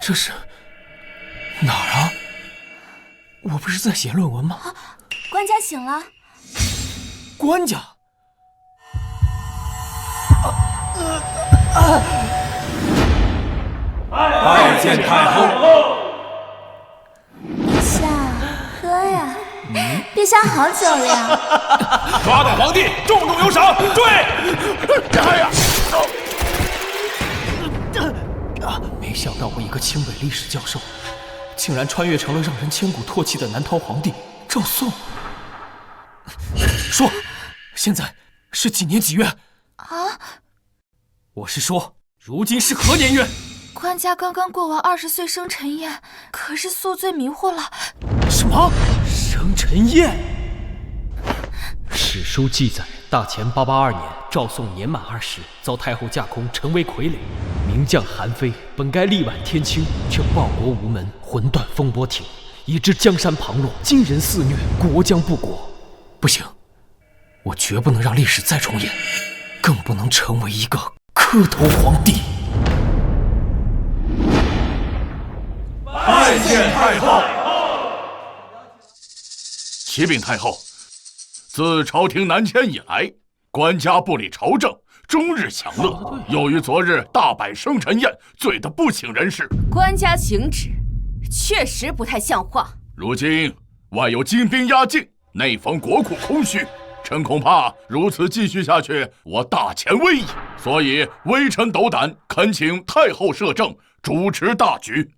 这是哪儿啊？我不是在写论文吗？官家醒了。官家。拜见太后。陛下，喝呀！陛下好酒了呀！抓到皇帝，重重有赏。追！哎呀！没想到我一个清北历史教授，竟然穿越成了让人千古唾弃的南唐皇帝赵宋。说，现在是几年几月？啊！我是说，如今是何年月？官家刚刚过完20岁生辰宴，可是宿醉迷糊了。什么？生辰宴？史书记载，大前882年，赵宋年满20，遭太后驾空，成为傀儡。名将韩非本该力挽天青，却报国无门，魂断风波亭，以致江山旁落，金人肆虐，国将不国。不行，我绝不能让历史再重演，更不能成为一个磕头皇帝。拜见太后。启禀太后，自朝廷南迁以来，官家不理朝政，终日享乐。由于昨日大摆生辰宴，醉得不省人事。官家请旨，确实不太像话。如今外有金兵压境，内逢国库空虚，臣恐怕如此继续下去，我大前危矣。所以微臣斗胆，恳请太后摄政，主持大局。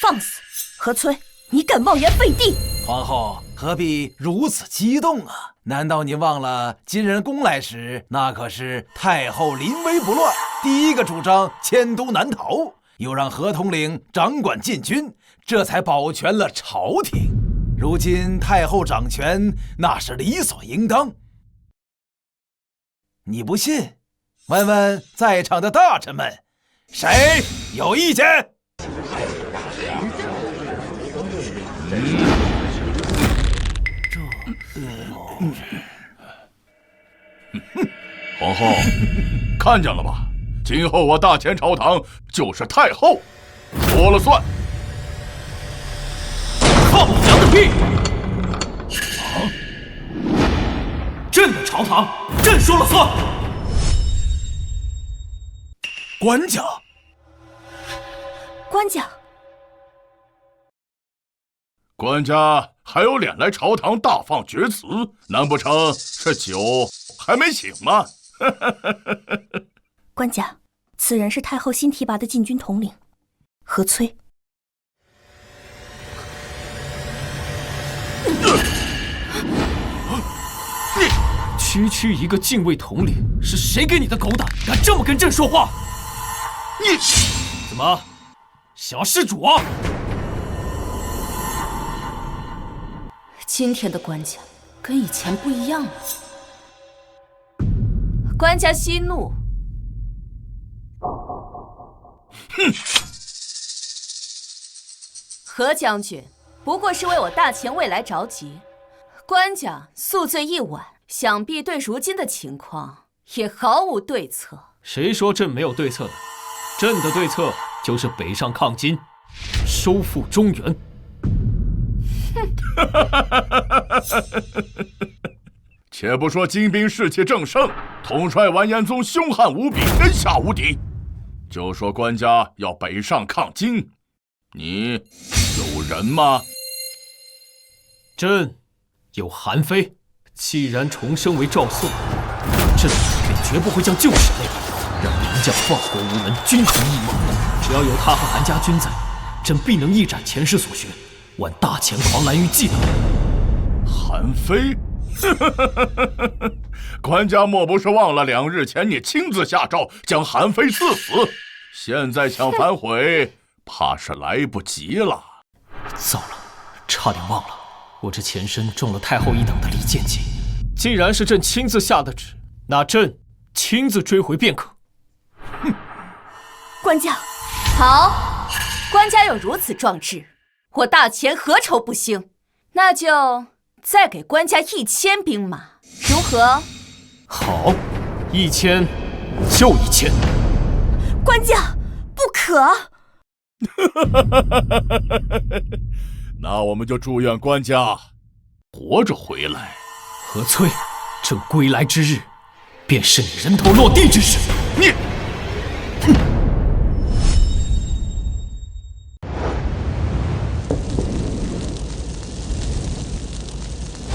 放肆！何崔，你敢妄言废帝！皇后何必如此激动啊？难道你忘了金人攻来时，那可是太后临危不乱，第一个主张迁都南逃，又让何统领掌管禁军，这才保全了朝廷。如今太后掌权，那是理所应当。你不信？问问在场的大臣们，谁有意见？皇后，看见了吧？今后我大前朝堂就是太后说了算。放你娘的屁！朕的朝堂，朕说了算。官家，官家，官家还有脸来朝堂大放厥词？难不成是酒还没醒吗？官家，此人是太后新提拔的禁军统领何崔。区一个禁卫统领，是谁给你的狗胆，敢这么跟朕说话？你怎么想要弑主啊？今天的官家跟以前不一样了。官家息怒。哼！何将军不过是为我大前未来着急，官家宿醉一晚，想必对如今的情况也毫无对策。谁说朕没有对策的？朕的对策就是北上抗金，收复中原。且不说金兵士气正盛，统帅完颜宗凶悍无比，天下无敌。就说官家要北上抗金，你有人吗？朕有韩非，既然重生为赵宋，朕便绝不会将旧事内摆，让名将报国无门，君臣异梦。只要有他和韩家军在，朕必能一展前世所学，挽大前狂澜于既得。韩非？官家莫不是忘了2日前你亲自下诏将韩非赐死？现在想反悔，怕是来不及了。糟了，差点忘了，我这前身中了太后一等的离间计。既然是朕亲自下的旨，那朕亲自追回便可。哼！官家，好，官家有如此壮志，我大前何愁不兴？那就再给官家1000兵马，如何？好，1000就1000。官家，不可！那我们就祝愿官家活着回来。何翠，这归来之日，便是你人头落地之时。你，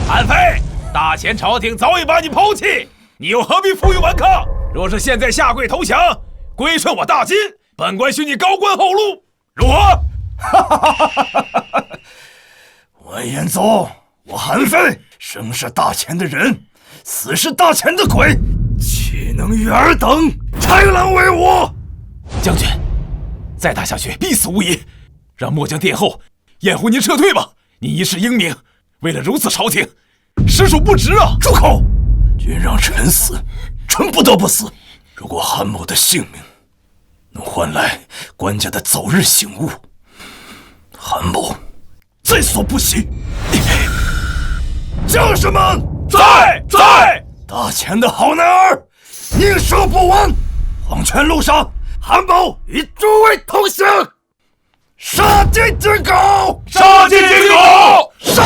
韩非，大前朝廷早已把你抛弃，你又何必负隅顽抗？若是现在下跪投降，归顺我大金，本官许你高官厚禄，如何？完颜宗，我韩非生是大前的人，死是大前的鬼，岂能与尔等豺狼为伍？将军，再打下去必死无疑，让末将殿后掩护您撤退吧。您一世英名，为了如此朝廷，实属不值啊！住口！君让臣死，臣不得不死。如果韩某的性命能换来官家的早日醒悟，韩某在所不惜。将士们，在！大前的好男儿，宁舍不完。黄泉路上，韩某与诸位同行。杀鸡儆狗！杀鸡儆狗！杀！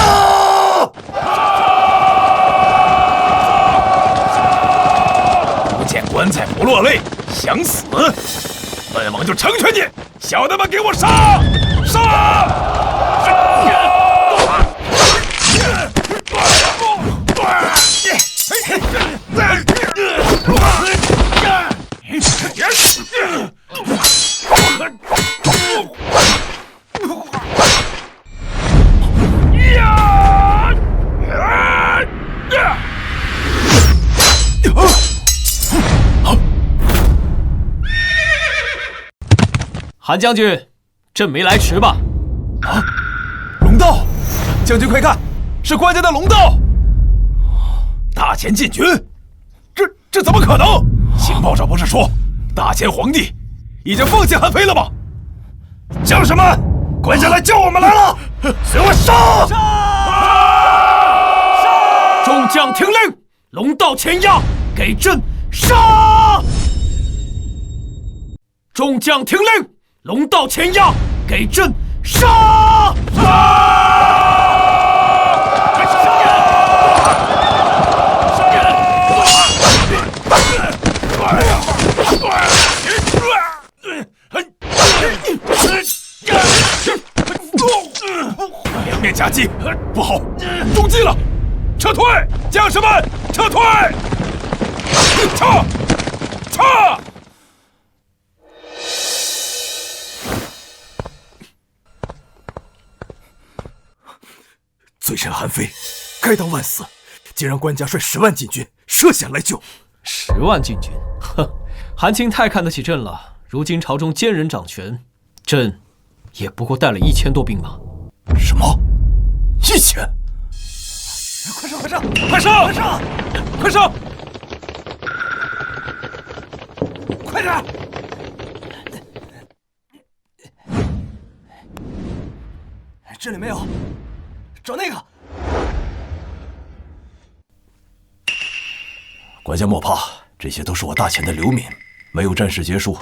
不见棺材不落泪，想死？本王就成全你！小的们给我杀！韩将军，朕没来迟吧？啊！龙道，将军快看，是官家的龙道！大前进军，这怎么可能？情报上不是说大前皇帝已经放弃韩非了吗？将士们，官家来叫我们来了，随我杀！众将听令，龙道前压，给朕杀！众将听令，龙道前压，给朕杀！两面夹击，不好，中计了！撤退，将士们，撤退！撤！罪臣韩非，该当万死，竟让官家率10万禁军涉险来救。10万禁军，哼！韩青太看得起朕了。如今朝中奸人掌权，朕也不过带了1000多兵马。什么？1000？快上！快点！这里没有，找那个。官家莫怕，这些都是我大前的流民。没有战事结束，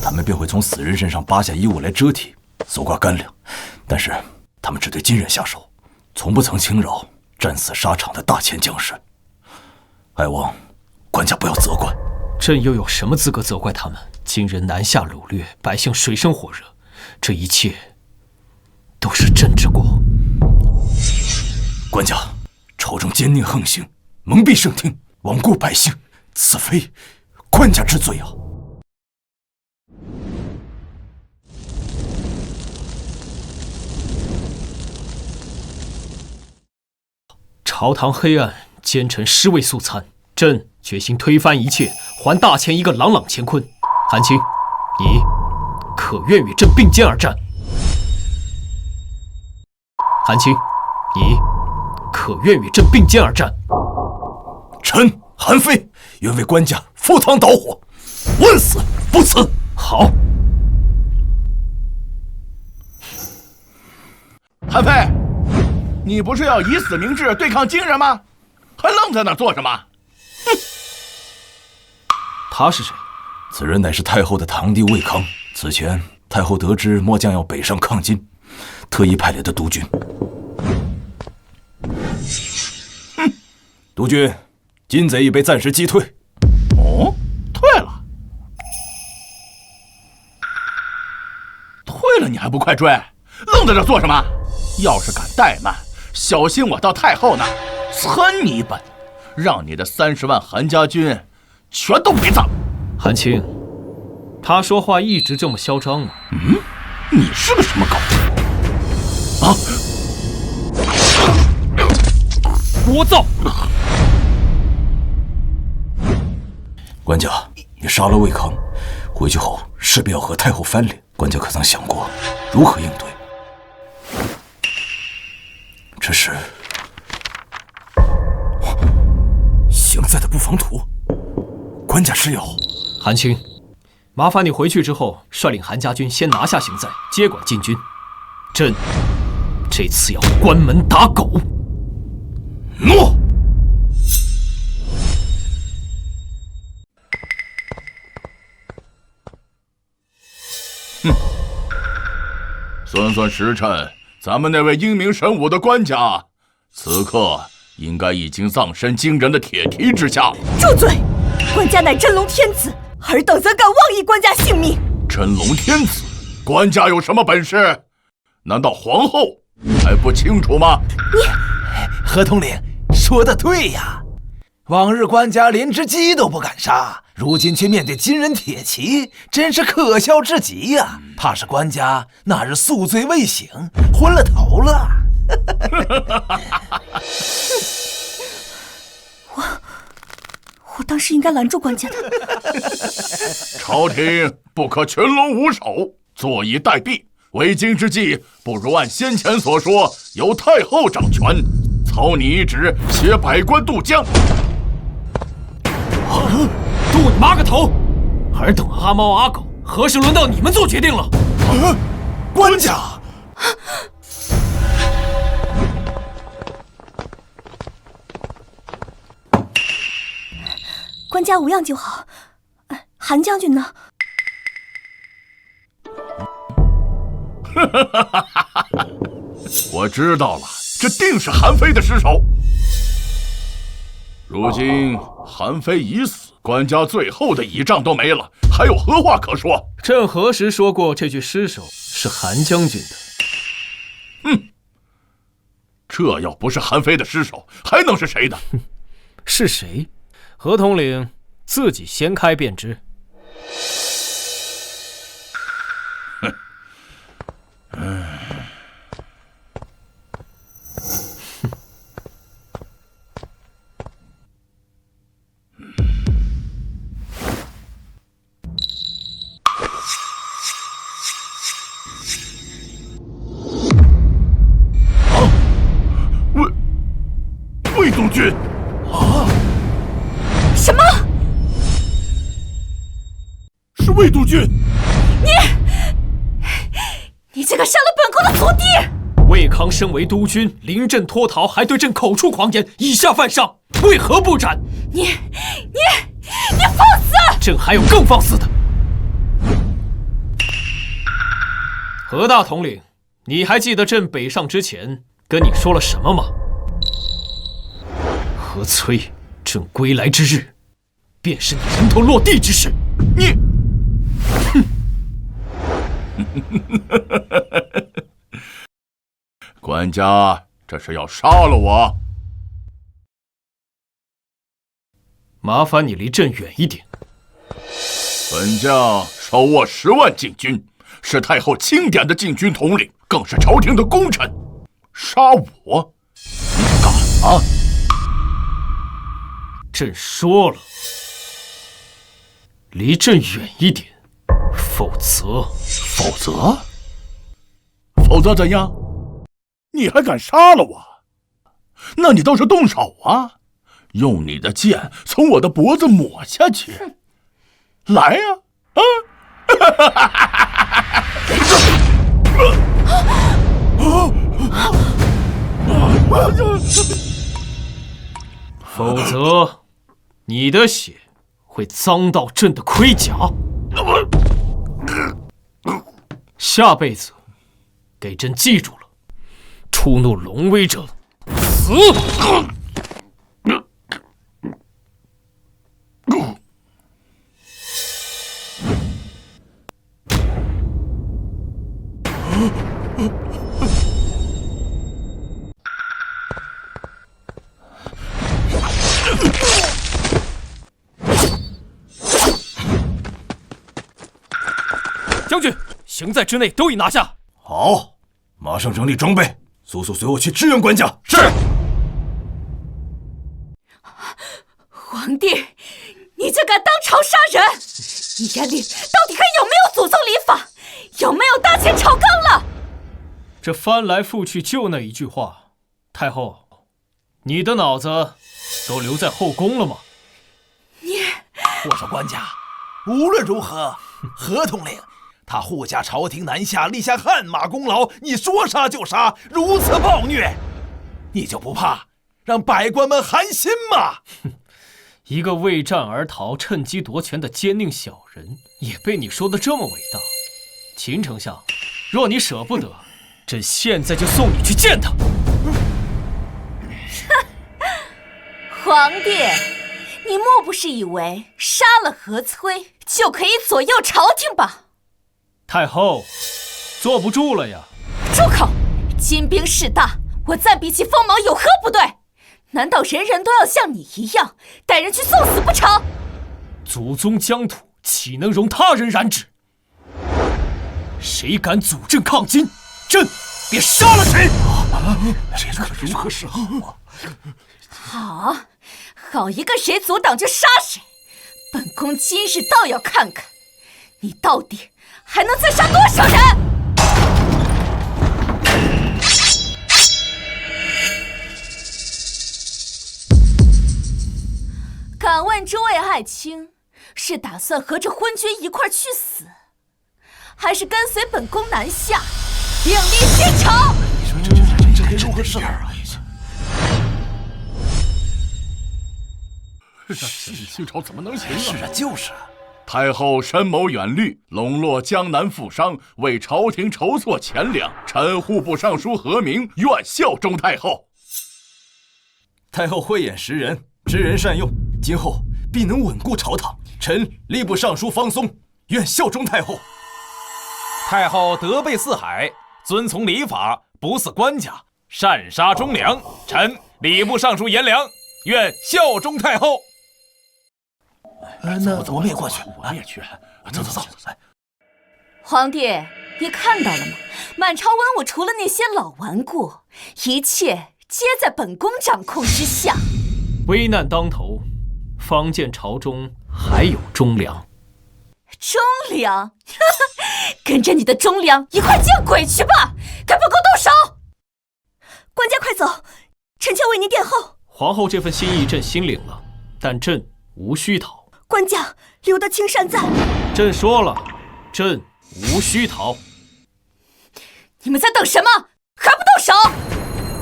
他们便会从死人身上扒下衣物来遮体，搜刮干粮。但是他们只对金人下手，从不曾轻饶战死沙场的大前将士。哀望官家不要责怪。朕又有什么资格责怪他们？金人南下掳掠，百姓水深火热，这一切都是朕之过。官家，朝中奸佞横行，蒙蔽圣听，罔顾百姓，此非官家之罪啊！朝堂黑暗，奸臣尸位素餐，朕决心推翻一切，还大前一个朗朗乾坤。韩青，你可愿与朕并肩而战？韩青，你可愿与朕并肩而战？臣韩非愿为官家赴汤蹈火，万死不辞。好。韩非，你不是要以死明志对抗金人吗？还愣在那儿做什么？哼！他是谁？此人乃是太后的堂弟魏康。此前太后得知末将要北上抗金，特意派来的督军。督军，金贼已被暂时击退。哦，退了？退了你还不快追？愣在这做什么？要是敢怠慢，小心我到太后那儿参你一本，让你的30万韩家军全都陪葬。韩青，他说话一直这么嚣张吗？你是个什么狗？啊！聒噪！官家，你杀了魏康，回去后势必要和太后翻脸。官家可曾想过如何应对？这是行在的布防图，官家是有。韩青，麻烦你回去之后，率领韩家军先拿下行在，接管禁军。朕这次要关门打狗。诺。算时辰，咱们那位英明神武的官家，此刻应该已经葬身惊人的铁蹄之下了。住嘴！官家乃真龙天子，尔等怎敢妄议官家性命？真龙天子，官家有什么本事？难道皇后还不清楚吗？何统领说得对呀，往日官家连只鸡都不敢杀，如今却面对金人铁骑，真是可笑至极呀！怕是官家那日宿醉未醒，昏了头了。我当时应该拦住官家的。朝廷不可群龙无首，坐以待毙。为今之计，不如按先前所说，由太后掌权，操你一职，携百官渡江。渡你妈个头！尔等阿猫阿狗，何时轮到你们做决定了？官家，官家无恙就好。韩将军呢？我知道了，这定是韩非的失手。如今韩非已死，官家最后的倚仗都没了，还有何话可说？朕何时说过这具尸首是韩将军的？这要不是韩非的尸首，还能是谁的？是谁？何统领自己掀开便知。魏督军啊！什么？是魏督军！你这个杀了本宫的徒弟！魏康身为督军，临阵脱逃，还对朕口出狂言，以下犯上，为何不斩？你放肆！朕还有更放肆的。何大统领，你还记得朕北上之前跟你说了什么吗？何催，朕归来之日，便是你人头落地之时。你，官家这是要杀了我？麻烦你离朕远一点。本将手握10万禁军，是太后钦点的禁军统领，更是朝廷的功臣。杀我，你敢吗？朕说了，离朕远一点，否则怎样？你还敢杀了我？那你倒是动手啊！用你的剑从我的脖子抹下去，来呀！否则，你的血会脏到朕的盔甲。下辈子给朕记住了，触怒龙威者死！将军，行在之内都已拿下。好，马上整理装备，速速随我去支援官家。是。皇帝，你竟敢当朝杀人！你眼里到底还有没有祖宗礼法？有没有大前朝纲了？这翻来覆去就那一句话，太后，你的脑子都留在后宫了吗？我说官家，无论如何，合同令他护驾朝廷南下，立下汗马功劳，你说杀就杀，如此暴虐，你就不怕让百官们寒心吗？一个为战而逃、趁机夺权的奸佞小人，也被你说得这么伟大。秦丞相，若你舍不得，朕现在就送你去见他。皇帝，你莫不是以为杀了何崔就可以左右朝廷吧？太后，坐不住了呀！住口！金兵势大，我暂比其锋芒有何不对？难道人人都要像你一样带人去送死不成？祖宗疆土岂能容他人染指？谁敢阻朕抗金，朕便杀了谁！这可如何是好？好一个谁阻挡就杀谁！本宫今日倒要看看，你到底还能再杀多少人！敢问诸位爱卿，是打算和着昏君一块去死，还是跟随本宫南下，另立新朝？你说这该如何是好啊？新朝怎么能行啊？是啊，就是啊。太后深谋远虑，笼络江南富商，为朝廷筹措钱粮。臣户部尚书何明愿效忠太后。太后慧眼识人，知人善用，今后必能稳固朝堂。臣吏部尚书方松愿效忠太后。太后德备四海，遵从礼法，不似官家，擅杀忠良。臣礼部尚书颜良愿效忠太后。那我们也过去，我也去。走。皇帝，你看到了吗？满朝文武除了那些老顽固，一切皆在本宫掌控之下。危难当头，方见朝中还有忠良。忠良？跟着你的忠良一块见鬼去吧！跟本宫动手！官家快走，臣妾为您殿后。皇后这份心意朕心领了，但朕无需逃。官家留得青山在。朕说了，朕无需逃。你们在等什么？还不动手？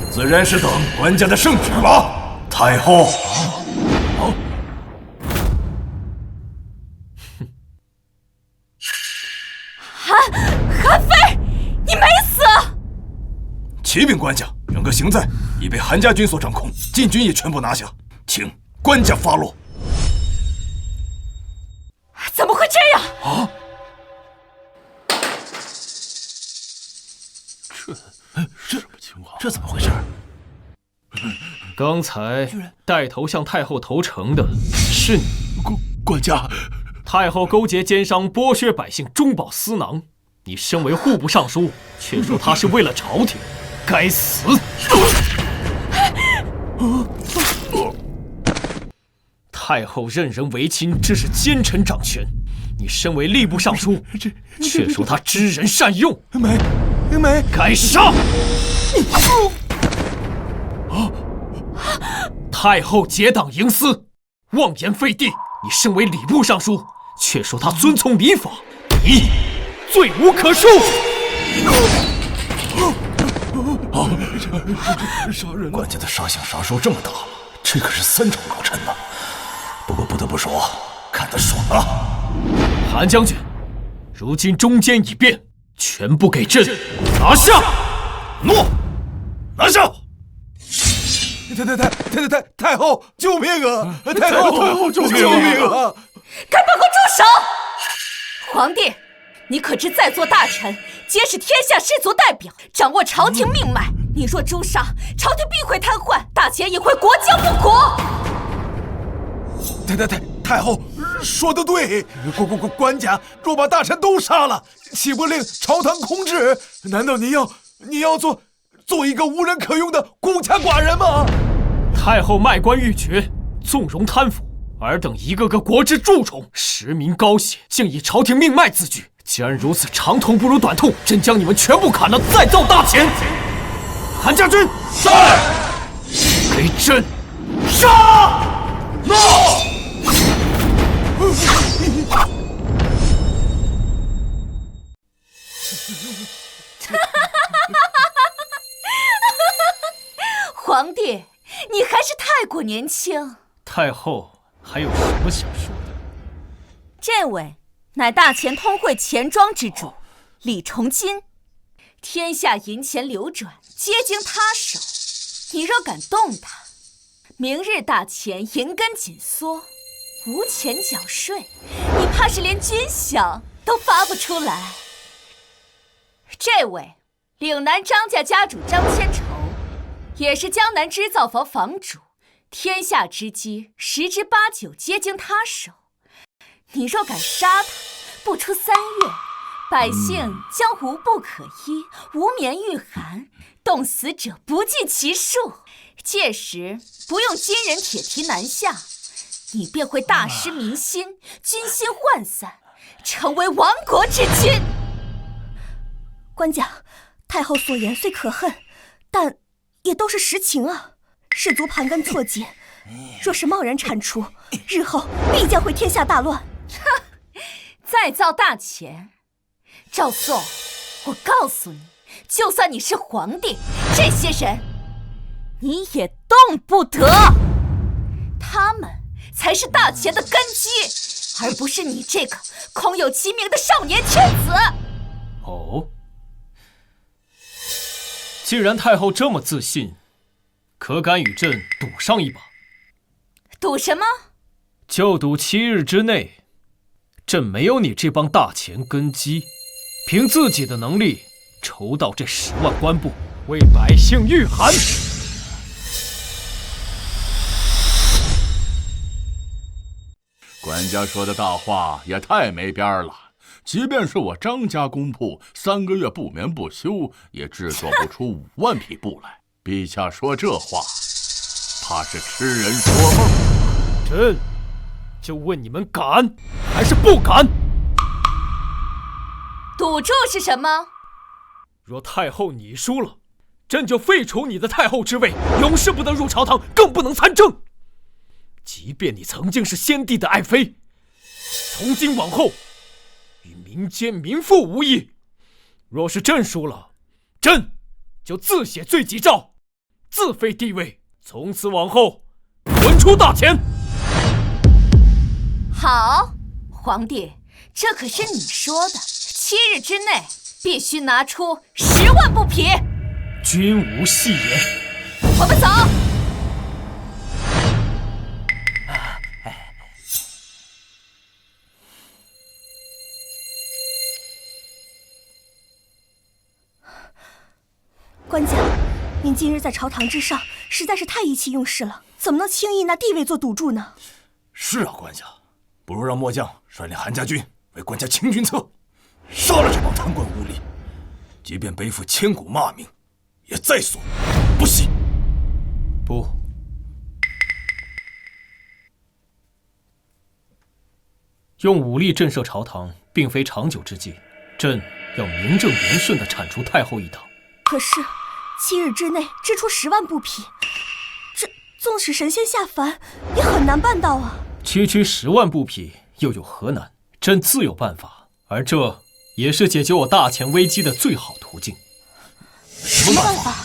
自然是等官家的圣旨了。太后。韩非，你没死！启禀官家，整个行在已被韩家军所掌控，禁军也全部拿下，请官家发落。怎么会这样？这什么情况？这怎么回事？刚才带头向太后投诚的是你，官家。太后勾结奸商，剥削百姓，中饱私囊。你身为户部尚书，却说他是为了朝廷，该死！太后任人唯亲，这是奸臣掌权。你身为吏部尚书，却说他知人善用，没，该杀！太后结党营私，妄言废帝。你身为礼部尚书，却说他遵从礼法，你罪无可恕。杀人！官家的杀相啥时候这么大了？这可是3朝老臣呐。不过不得不说，看得爽啊！韩将军，如今中间已变，全部给朕拿下！诺，拿下！太后，救命啊！太后，救命啊！该报告住手！皇帝，你可知在座大臣皆是天下士族代表，掌握朝廷命脉。你若诛杀，朝廷必会瘫痪，大钱也会国将不国。太后说得对，官家若把大臣都杀了，岂不令朝堂空置？难道你要做一个无人可用的孤家寡人吗？太后卖官鬻爵，纵容贪腐，尔等一个个国之蛀虫，实名高血，竟以朝廷命脉自居。既然如此，长痛不如短痛，朕将你们全部砍了，再造大钱。韩家军，在，给朕杀！诺！皇帝，你还是太过年轻。太后还有什么想说的？这位乃大钱通会钱庄之主李崇金，天下银钱流转，皆经他手。你若敢动他，明日大钱银根紧缩，无钱缴税，你怕是连军饷都发不出来。这位岭南张家家主张千筹，也是江南织造坊坊主，天下之机10之8九皆经他手。你若敢杀他，不出3月，百姓将无不可依，无眠御寒，冻死者不计其数。届时不用金人铁蹄南下，你便会大失民心，军心涣散，成为亡国之君。官家，太后所言虽可恨，但也都是实情啊。士族盘根错节，若是贸然铲除，日后必将会天下大乱。再造大钱，赵宋，我告诉你，就算你是皇帝，这些人你也动不得。他们才是大钱的根基，而不是你这个空有其名的少年天子。哦，既然太后这么自信，可敢与朕赌上一把？赌什么？就赌7日之内，朕没有你这帮大钱根基，凭自己的能力筹到这10万官布，为百姓御寒。官家说的大话也太没边儿了。即便是我张家公仆3个月不眠不休，也制作不出5万匹布来。陛下说这话，怕是痴人说梦。朕就问你们敢还是不敢？赌注是什么？若太后你输了，朕就废除你的太后之位，永世不得入朝堂，更不能参政。即便你曾经是先帝的爱妃，从今往后与民间民妇无异。若是朕输了，朕就自写罪己诏，自废帝位，从此往后滚出大钱。好，皇帝，这可是你说的，7日之内必须拿出10万布匹。君无戏言。我们走。官家，您今日在朝堂之上实在是太意气用事了，怎么能轻易拿地位做赌注呢？是啊，官家，不如让末将率领韩家军为官家清君侧，杀了这帮贪官污吏，即便背负千古骂名，也在所不惜。不，用武力震慑朝堂，并非长久之计。朕要名正言顺地铲除太后一党。可是7日之内织出10万布匹，这纵使神仙下凡也很难办到啊。区10万布匹又有何难？朕自有办法，而这也是解决我大钱危机的最好途径。什么办法？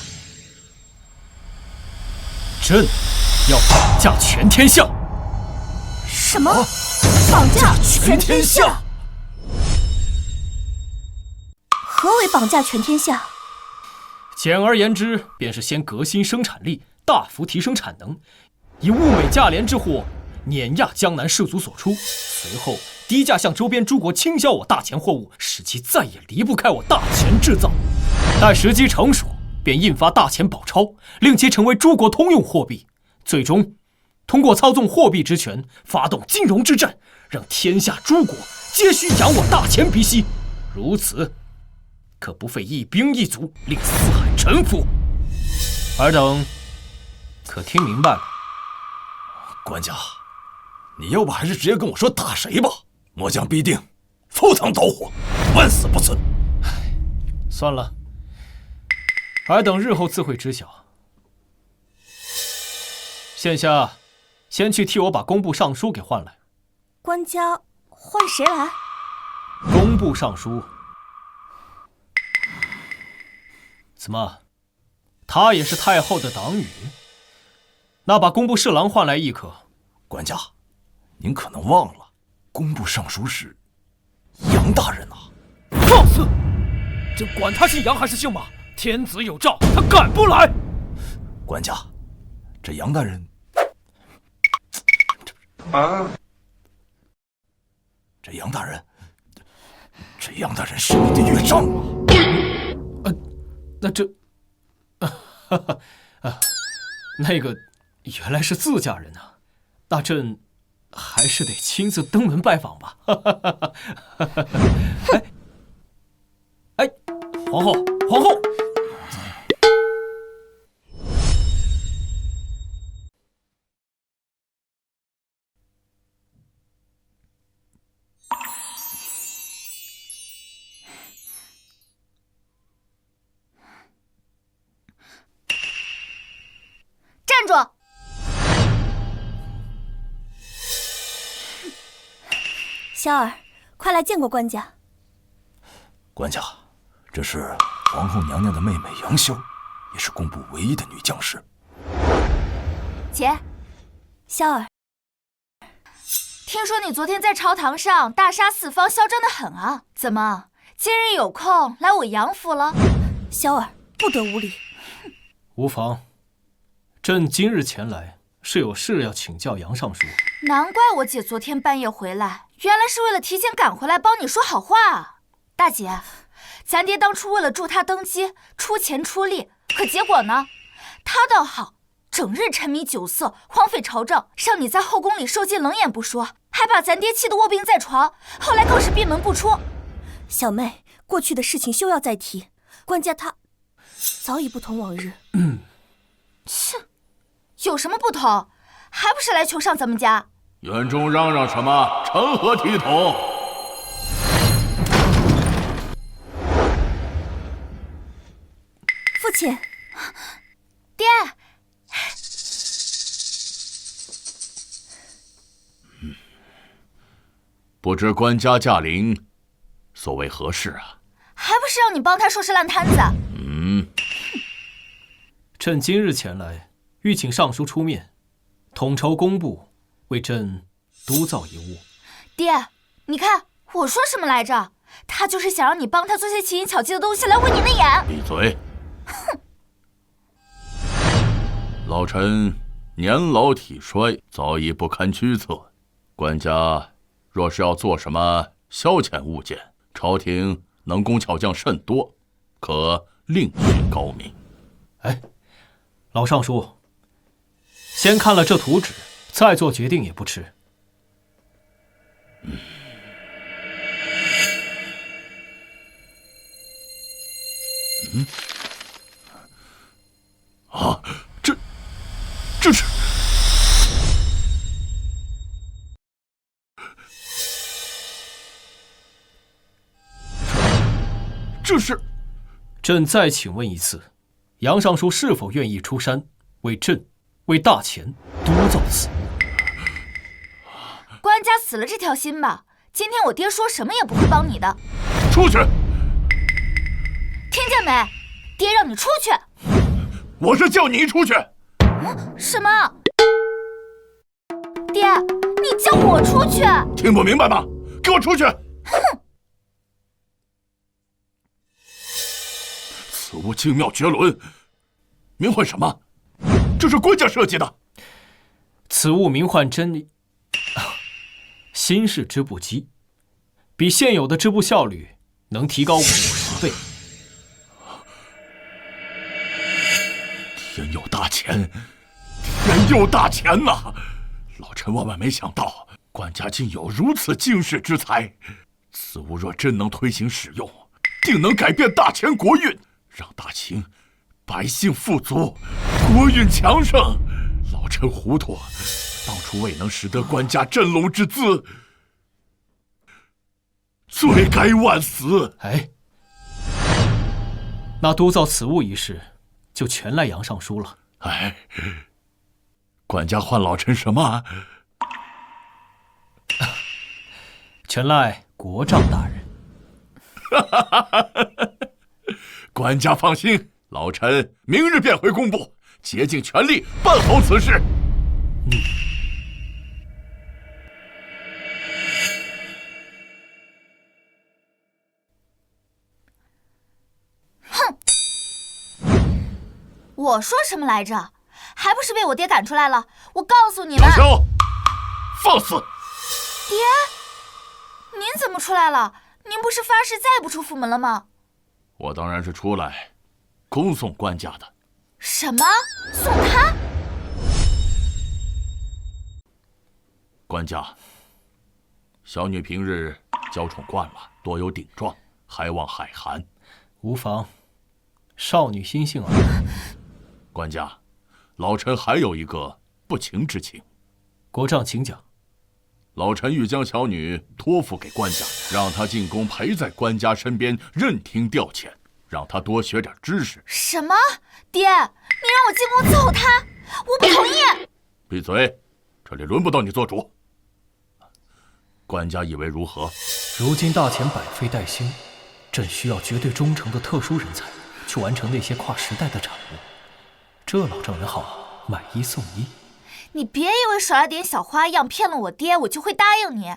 朕要绑架全天下。什么？绑架全天下？何为绑架全天下？简而言之，便是先革新生产力，大幅提升产能，以物美价廉之货碾压江南士族所出，随后低价向周边诸国倾销我大钱货物，使其再也离不开我大钱制造。待时机成熟，便印发大钱宝钞，令其成为诸国通用货币。最终，通过操纵货币之权，发动金融之战，让天下诸国皆需仰我大钱鼻息。如此，可不费一兵一卒，令四海臣服。尔等可听明白了？官家，你要不还是直接跟我说打谁吧？末将必定赴汤蹈火，万死不辞。算了，尔等日后自会知晓。现下，先去替我把工部尚书给换来。官家换谁来？工部尚书。怎么，他也是太后的党羽？那把工部侍郎换来亦可。官家，您可能忘了，工部尚书是杨大人啊！放肆！就管他姓杨还是姓马，天子有诏，他敢不来？官家，这杨大人这杨大人是你的岳丈啊！那这，那个原来是自家人啊，那朕还是得亲自登门拜访吧。哎，皇后，皇后！站住！萧儿，快来见过官家。官家，这是皇后娘娘的妹妹杨逍，也是工部唯一的女将士。姐，萧儿，听说你昨天在朝堂上大杀四方，嚣张得很啊！怎么，今日有空来我杨府了？萧儿，不得无礼。无妨，朕今日前来是有事要请教杨尚书。难怪我姐昨天半夜回来，原来是为了提前赶回来帮你说好话啊！大姐，咱爹当初为了助她登基，出钱出力，可结果呢？他倒好，整日沉迷酒色，荒废朝政，让你在后宫里受尽冷眼不说，还把咱爹气得卧病在床，后来更是闭门不出。小妹，过去的事情休要再提，官家他早已不同往日。切，有什么不同？还不是来求上咱们家？院中嚷嚷什么？成何体统？父亲，爹。不知官家驾临，所谓何事啊？还不是让你帮他收拾烂摊子。朕今日前来，欲请尚书出面，统筹工部，为朕督造一务。爹，你看我说什么来着？他就是想让你帮他做些奇淫巧技的东西来毁你的眼。闭嘴！哼！老臣年老体衰，早已不堪驱策。官家若是要做什么消遣物件，朝廷能工巧匠甚多，可另寻高明。哎，老尚书，先看了这图纸，再做决定也不迟。啊，这是。这是，朕再请问一次，杨尚书是否愿意出山，为朕、为大钱督造此物？官家死了这条心吧，今天我爹说什么也不会帮你的。出去！听见没？爹让你出去！我是叫你出去！什么？爹，你叫我出去？听不明白吗？给我出去！哼！精妙绝伦，名唤什么？这是官家设计的。此物名唤新式织布机，比现有的织布效率能提高50倍。天佑大钱，天佑大钱呐！老臣万万没想到，官家竟有如此惊世之才。此物若真能推行使用，定能改变大钱国运，让大秦百姓富足，国运强盛。老臣糊涂，当初未能识得官家振聋之资，罪该万死。哎，那督造此物一事，就全赖杨尚书了。哎，官家唤老臣什么？全赖国丈大人。官家放心，老臣明日便回工部，竭尽全力办好此事。我说什么来着？还不是被我爹赶出来了？我告诉你们，杨修，放肆！爹，您怎么出来了？您不是发誓再不出府门了吗？我当然是出来恭送官家的。什么？送他？官家，小女平日娇宠惯了，多有顶撞，还望海涵。无妨，少女心性而已。官家，老臣还有一个不情之请。国丈请讲。老臣欲将小女托付给官家，让她进宫陪在官家身边，任听调遣，让她多学点知识。什么？爹，你让我进宫伺候她，我不同意！闭嘴，这里轮不到你做主。官家以为如何？如今大钱百废待兴，朕需要绝对忠诚的特殊人才，去完成那些跨时代的产物。这老丈人好啊，买一送一。你别以为耍了点小花样骗了我爹，我就会答应你。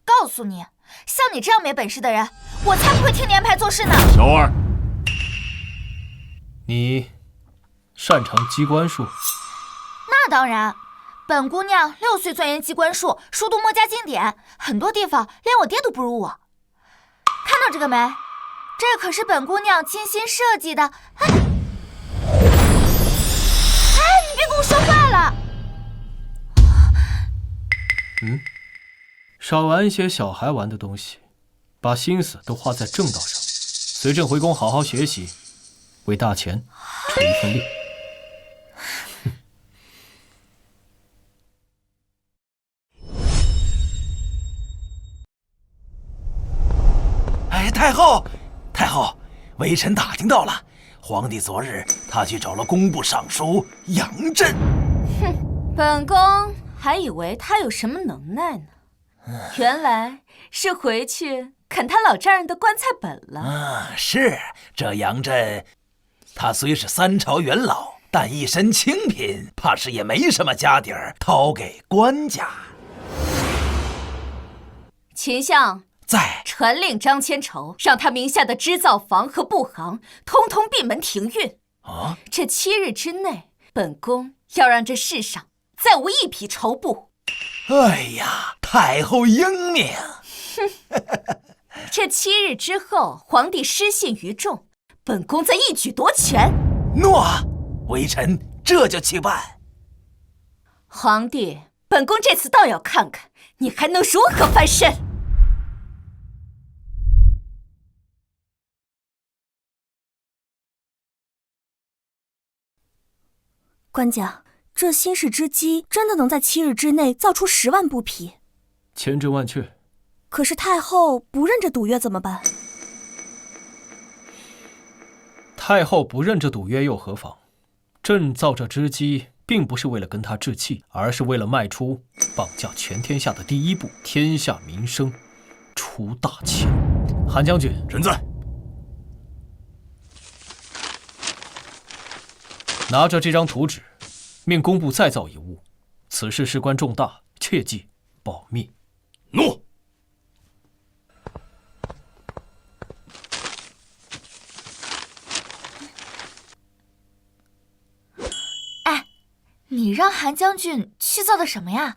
告诉你，像你这样没本事的人，我才不会听你安排做事呢。小二，你擅长机关术？那当然，本姑娘6岁钻研机关术，熟读墨家经典，很多地方连我爹都不如我。看到这个没？这可是本姑娘精心设计的。哎，你别跟我说话了。少玩一些小孩玩的东西，把心思都花在正道上。随朕回宫好好学习，为大钱出一份力。哎，太后，太后，微臣打听到了，皇帝昨日他去找了工部尚书杨震。哼，本宫还以为他有什么能耐呢，原来是回去啃他老丈人的棺材本了。是这杨震，他虽是3朝元老，但一身清贫，怕是也没什么家底儿掏给官家。秦相在，传令张千筹，让他名下的织造房和布行通通闭门停运。这7日之内，本宫要让这世上再无一匹绸布。哎呀，太后英明！这7日之后，皇帝失信于众，本宫再一举夺权。诺，微臣这就去办。皇帝，本宫这次倒要看看你还能如何翻身。官家，这新式织机真的能在7日之内造出10万布匹？千真万确。可是太后不认这赌约怎么办？太后不认这赌约又何妨？朕造这织机并不是为了跟他置气，而是为了迈出绑架全天下的第一步，天下民生出大钱。韩将军，臣在。拿着这张图纸，命工部再造一物。此事事关重大，切记保密。诺。让韩将军去造的什么呀？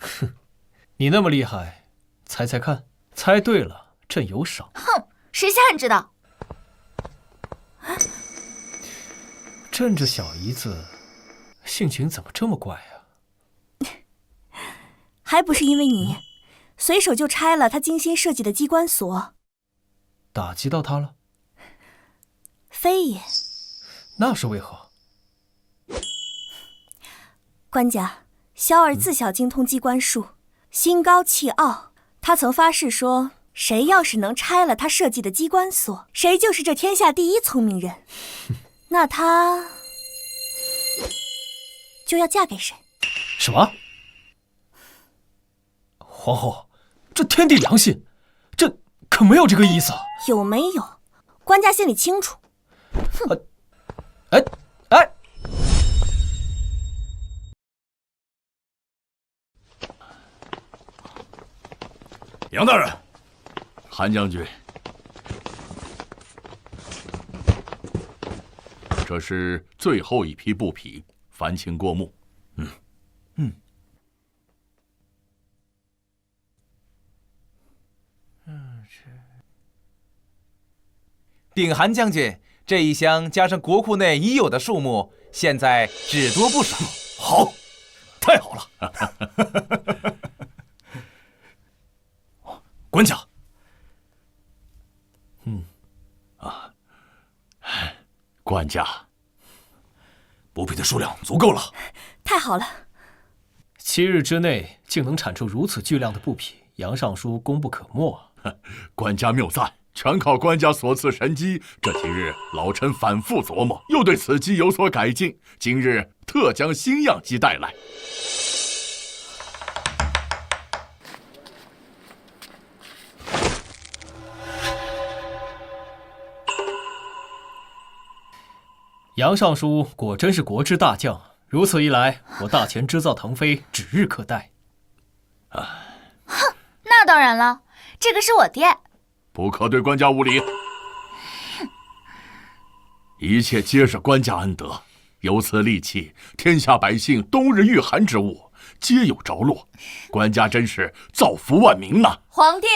你那么厉害，猜猜看，猜对了朕有赏。哼，谁下人知道？朕这小姨子性情怎么这么怪啊？还不是因为你，随手就拆了他精心设计的机关锁。打击到他了？非也。那是为何？官家，萧儿自小精通机关术，心高气傲。他曾发誓说，谁要是能拆了他设计的机关锁，谁就是这天下第一聪明人。那他就要嫁给谁？什么？皇后，这天地良心，这可没有这个意思。有没有？官家心里清楚。哼！哎！杨大人，韩将军，这是最后一批布匹，烦请过目。禀韩将军，这一箱加上国库内已有的数目，现在只多不少。好，太好了！官家，官家，布匹的数量足够了。太好了！7日之内竟能产出如此巨量的布匹，杨尚书功不可没啊！官家谬赞，全靠官家所赐神机。这几日老臣反复琢磨，又对此机有所改进，今日特将新样机带来。杨尚书果真是国之大将，如此一来，我大前织造腾飞指日可待。哼，那当然了，这个是我爹。不可对官家无礼，一切皆是官家恩德，有此利器，天下百姓冬日御寒之物皆有着落，官家真是造福万民呐！皇帝，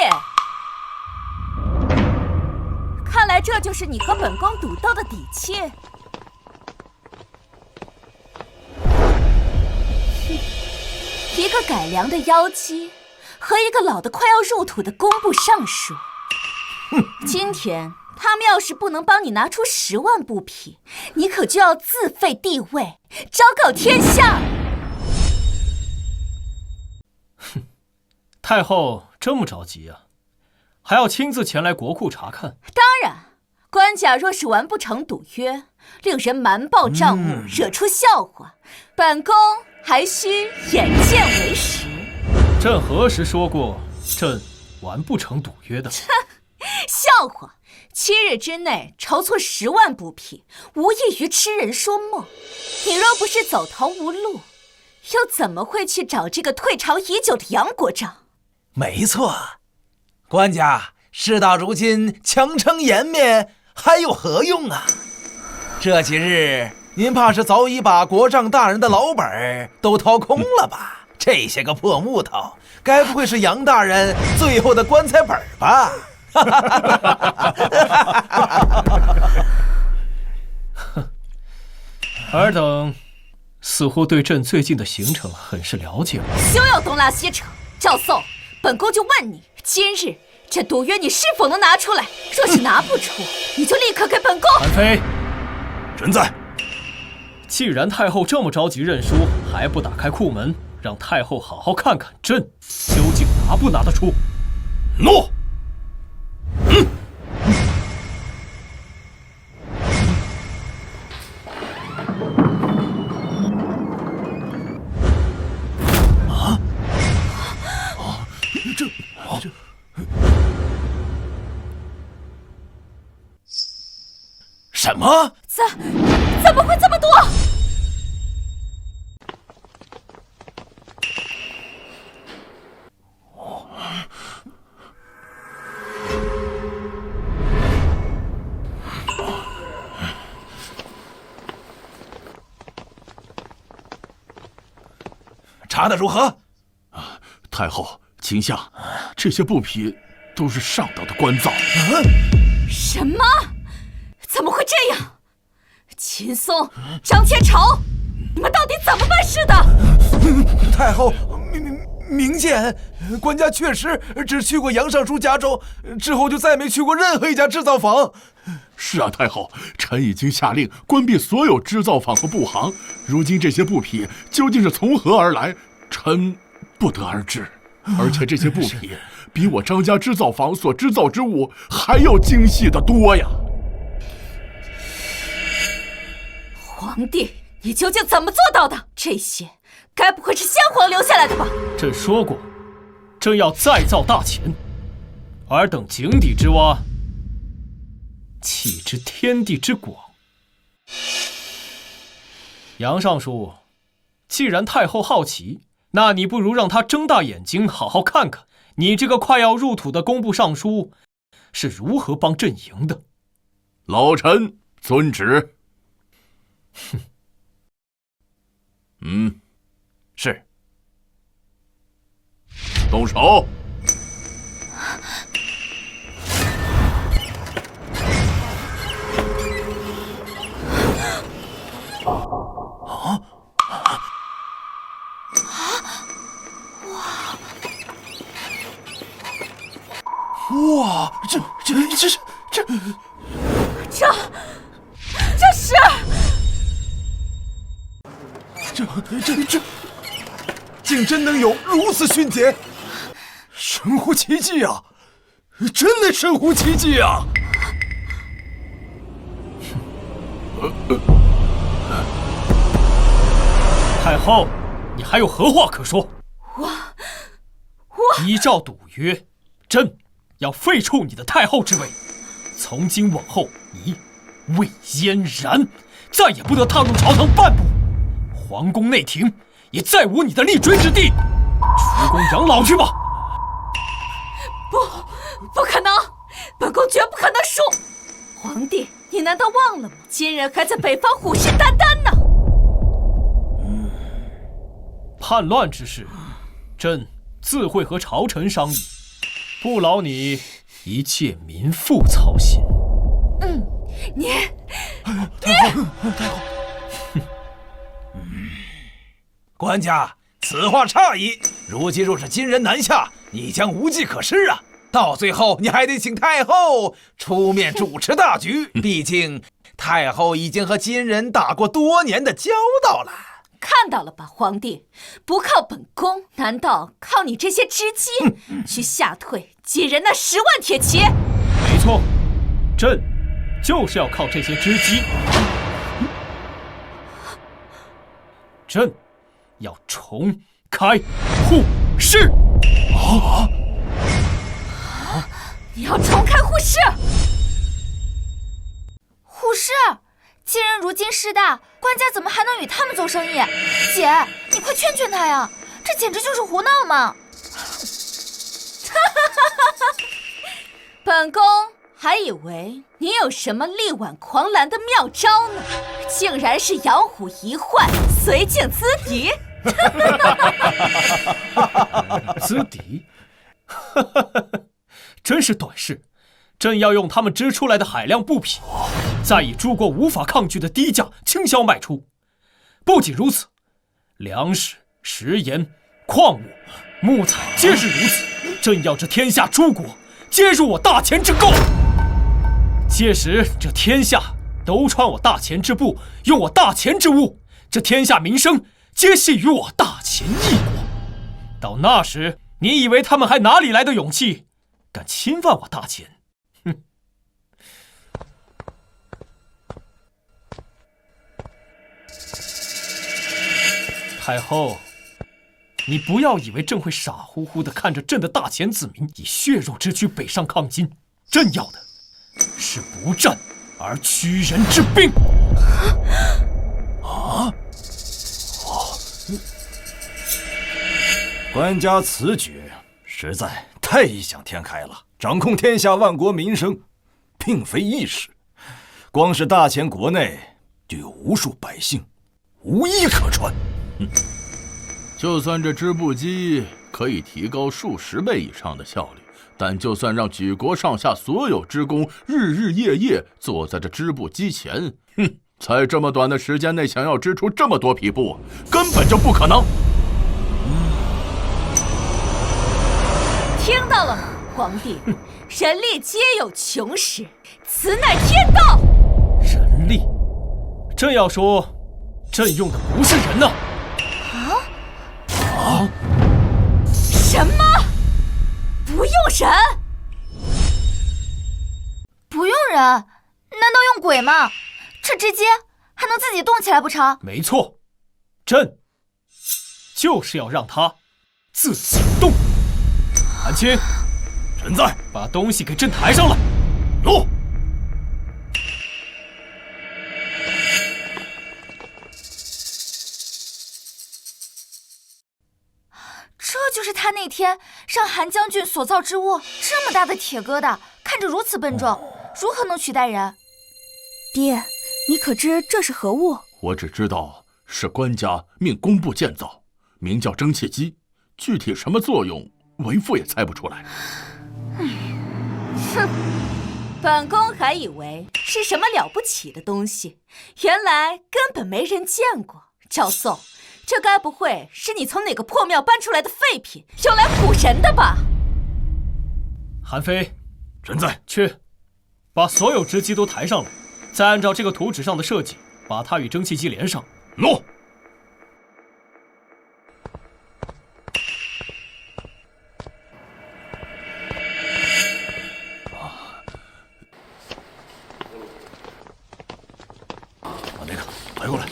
看来这就是你和本宫赌斗的底气。一个改良的妖姬和一个老得快要入土的工部尚书，今天他们要是不能帮你拿出10万布匹，你可就要自废帝位，昭告天下。哼，太后这么着急啊？还要亲自前来国库查看？当然，官家若是完不成赌约，令人瞒报账目，惹出笑话，本宫还需眼见为实。朕何时说过朕完不成赌约的？笑话！7日之内筹措10万布匹，无异于痴人说梦。你若不是走投无路，又怎么会去找这个退朝已久的杨国璋？没错，官家，事到如今，强撑颜面还有何用啊？这几日，您怕是早已把国丈大人的老本都掏空了吧？这些个破木头，该不会是杨大人最后的棺材本吧？尔等似乎对朕最近的行程很是了解了。休要东拉西扯！赵宋，本宫就问你，今日这赌约你是否能拿出来？若是拿不出，你就立刻给本宫。韩非，臣在。既然太后这么着急认输，还不打开库门，让太后好好看看朕究竟拿不拿得出。诺。什么？怎么会这么多？查得如何？太后，请下，这些布匹都是上等的官造。什么？怎么会这样？秦松、张千朝，你们到底怎么办事的？太后，明鉴，官家确实只去过杨尚书家中，之后就再没去过任何一家织造坊。是啊，太后，臣已经下令关闭所有织造坊和布行。如今这些布匹究竟是从何而来，臣不得而知。而且这些布匹比我张家织造坊所织造之物还要精细得多呀！皇帝，你究竟怎么做到的？这些该不会是先皇留下来的吧？朕说过，朕要再造大钱，尔等井底之蛙，岂知天地之广？杨尚书，既然太后好奇，那你不如让她睁大眼睛，好好看看你这个快要入土的工部尚书是如何帮朕赢的。老臣遵旨。哼，是。动手。哇，这是竟真能有如此迅捷，神乎其技啊！真的神乎其技啊！太后，你还有何话可说？我依照赌约，朕要废黜你的太后之位，从今往后，你魏嫣然再也不得踏入朝堂半步，皇宫内廷也再无你的立锥之地，出宫养老去吧！不可能，本宫绝不可能输！皇帝，你难道忘了吗？今人还在北方虎视眈眈呢。叛乱之事，朕自会和朝臣商议，不劳你一介民妇操心。太后，官家，此话差矣。如今若是金人南下，你将无计可施啊！到最后，你还得请太后出面主持大局。毕竟，太后已经和金人打过多年的交道了。看到了吧，皇帝，不靠本宫，难道靠你这些织机去吓退金人那10万铁骑？没错，朕就是要靠这些织机。朕要重开户市。你要重开户市？虎视，金人如今势大，官家怎么还能与他们做生意？姐，你快劝劝他呀！这简直就是胡闹嘛！本宫还以为你有什么力挽狂澜的妙招呢，竟然是养虎一患，绥靖资敌。资敌？真是短视！朕要用他们织出来的海量布匹，再以诸国无法抗拒的低价倾销卖出。不仅如此，粮食、食盐、矿物、木材皆是如此。朕要这天下诸国皆入我大钱之购。届时，这天下都穿我大钱之布，用我大钱之物，这天下民生皆系于我大钱一国。到那时，你以为他们还哪里来的勇气，敢侵犯我大钱？哼！太后，你不要以为朕会傻乎乎地看着朕的大钱子民以血肉之躯北上抗金，朕要的是不战而屈人之兵。官家此举实在太异想天开了，掌控天下万国民生，并非易事。光是大钱国内就有无数百姓无衣可穿。就算这织布机可以提高数十倍以上的效率，但就算让举国上下所有织工日日夜夜坐在这织布机前，在这么短的时间内想要织出这么多匹布，根本就不可能。听到了吗，皇帝？人力皆有穷时，此乃天道。人力？朕要说，朕用的不是人呐！什么？不用人？不用人？难道用鬼吗？这织机还能自己动起来不成？没错，朕就是要让它自己动。韩青，臣在。把东西给朕抬上来。诺。这就是他那天让韩将军所造之物，这么大的铁疙瘩，看着如此笨重，如何能取代人？爹，你可知这是何物？我只知道是官家命工部建造，名叫蒸汽机，具体什么作用，为父也猜不出来。哼，本宫还以为是什么了不起的东西，原来根本没人见过。赵宋，这该不会是你从哪个破庙搬出来的废品，用来唬人的吧？韩非，臣在。去，把所有织机都抬上来，再按照这个图纸上的设计，把它与蒸汽机连上。诺。把那个抬过来。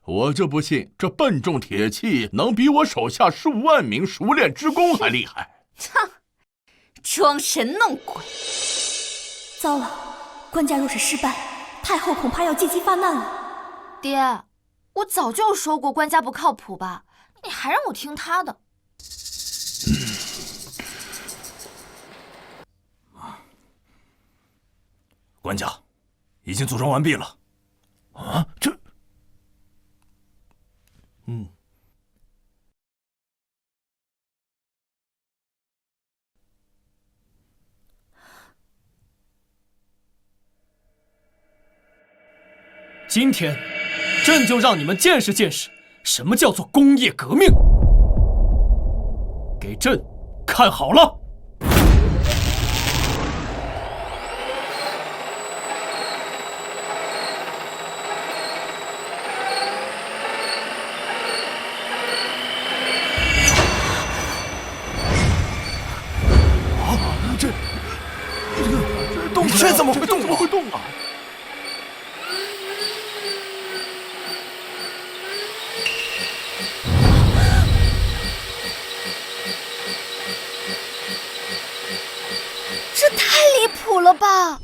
我就不信这笨重铁器能比我手下数万名熟练织工还厉害。哼，装神弄鬼！糟了，官家若是失败，太后恐怕要借机发难了。爹，我早就说过官家不靠谱吧，你还让我听他的。官家已经组装完毕了。啊，这，今天，朕就让你们见识见识，什么叫做工业革命。给朕看好了！这怎么会动？怎么会动啊？这太离谱了吧！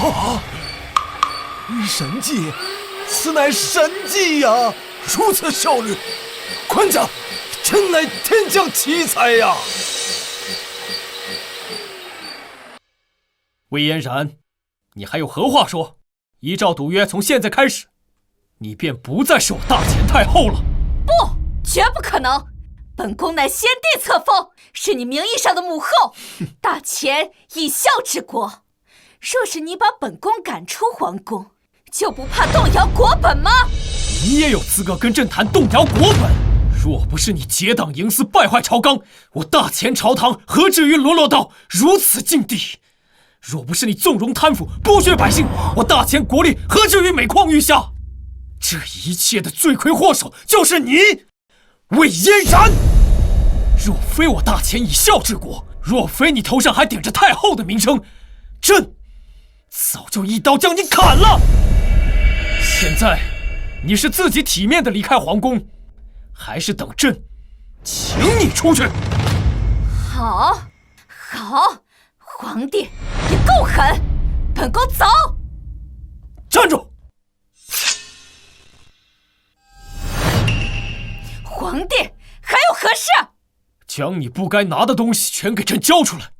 啊！神技，此乃神技呀！如此效率，官家真乃天降奇才呀！魏嫣然，你还有何话说？依照赌约，从现在开始，你便不再是我大前太后了。不，绝不可能！本宫乃先帝册封，是你名义上的母后，大前以孝治国。若是你把本宫赶出皇宫，就不怕动摇国本吗？你也有资格跟朕谈动摇国本？若不是你结党营私，败坏朝纲，我大前朝堂何至于沦落到如此境地？若不是你纵容贪腐，剥削百姓，我大前国力何至于每况愈下？这一切的罪魁祸首就是你，魏嫣然。若非我大前以孝治国，若非你头上还顶着太后的名声，朕早就一刀将你砍了。现在你是自己体面的离开皇宫，还是等朕请你出去？好，好，皇帝，你够狠！本宫走。站住！皇帝还有何事？将你不该拿的东西全给朕交出来！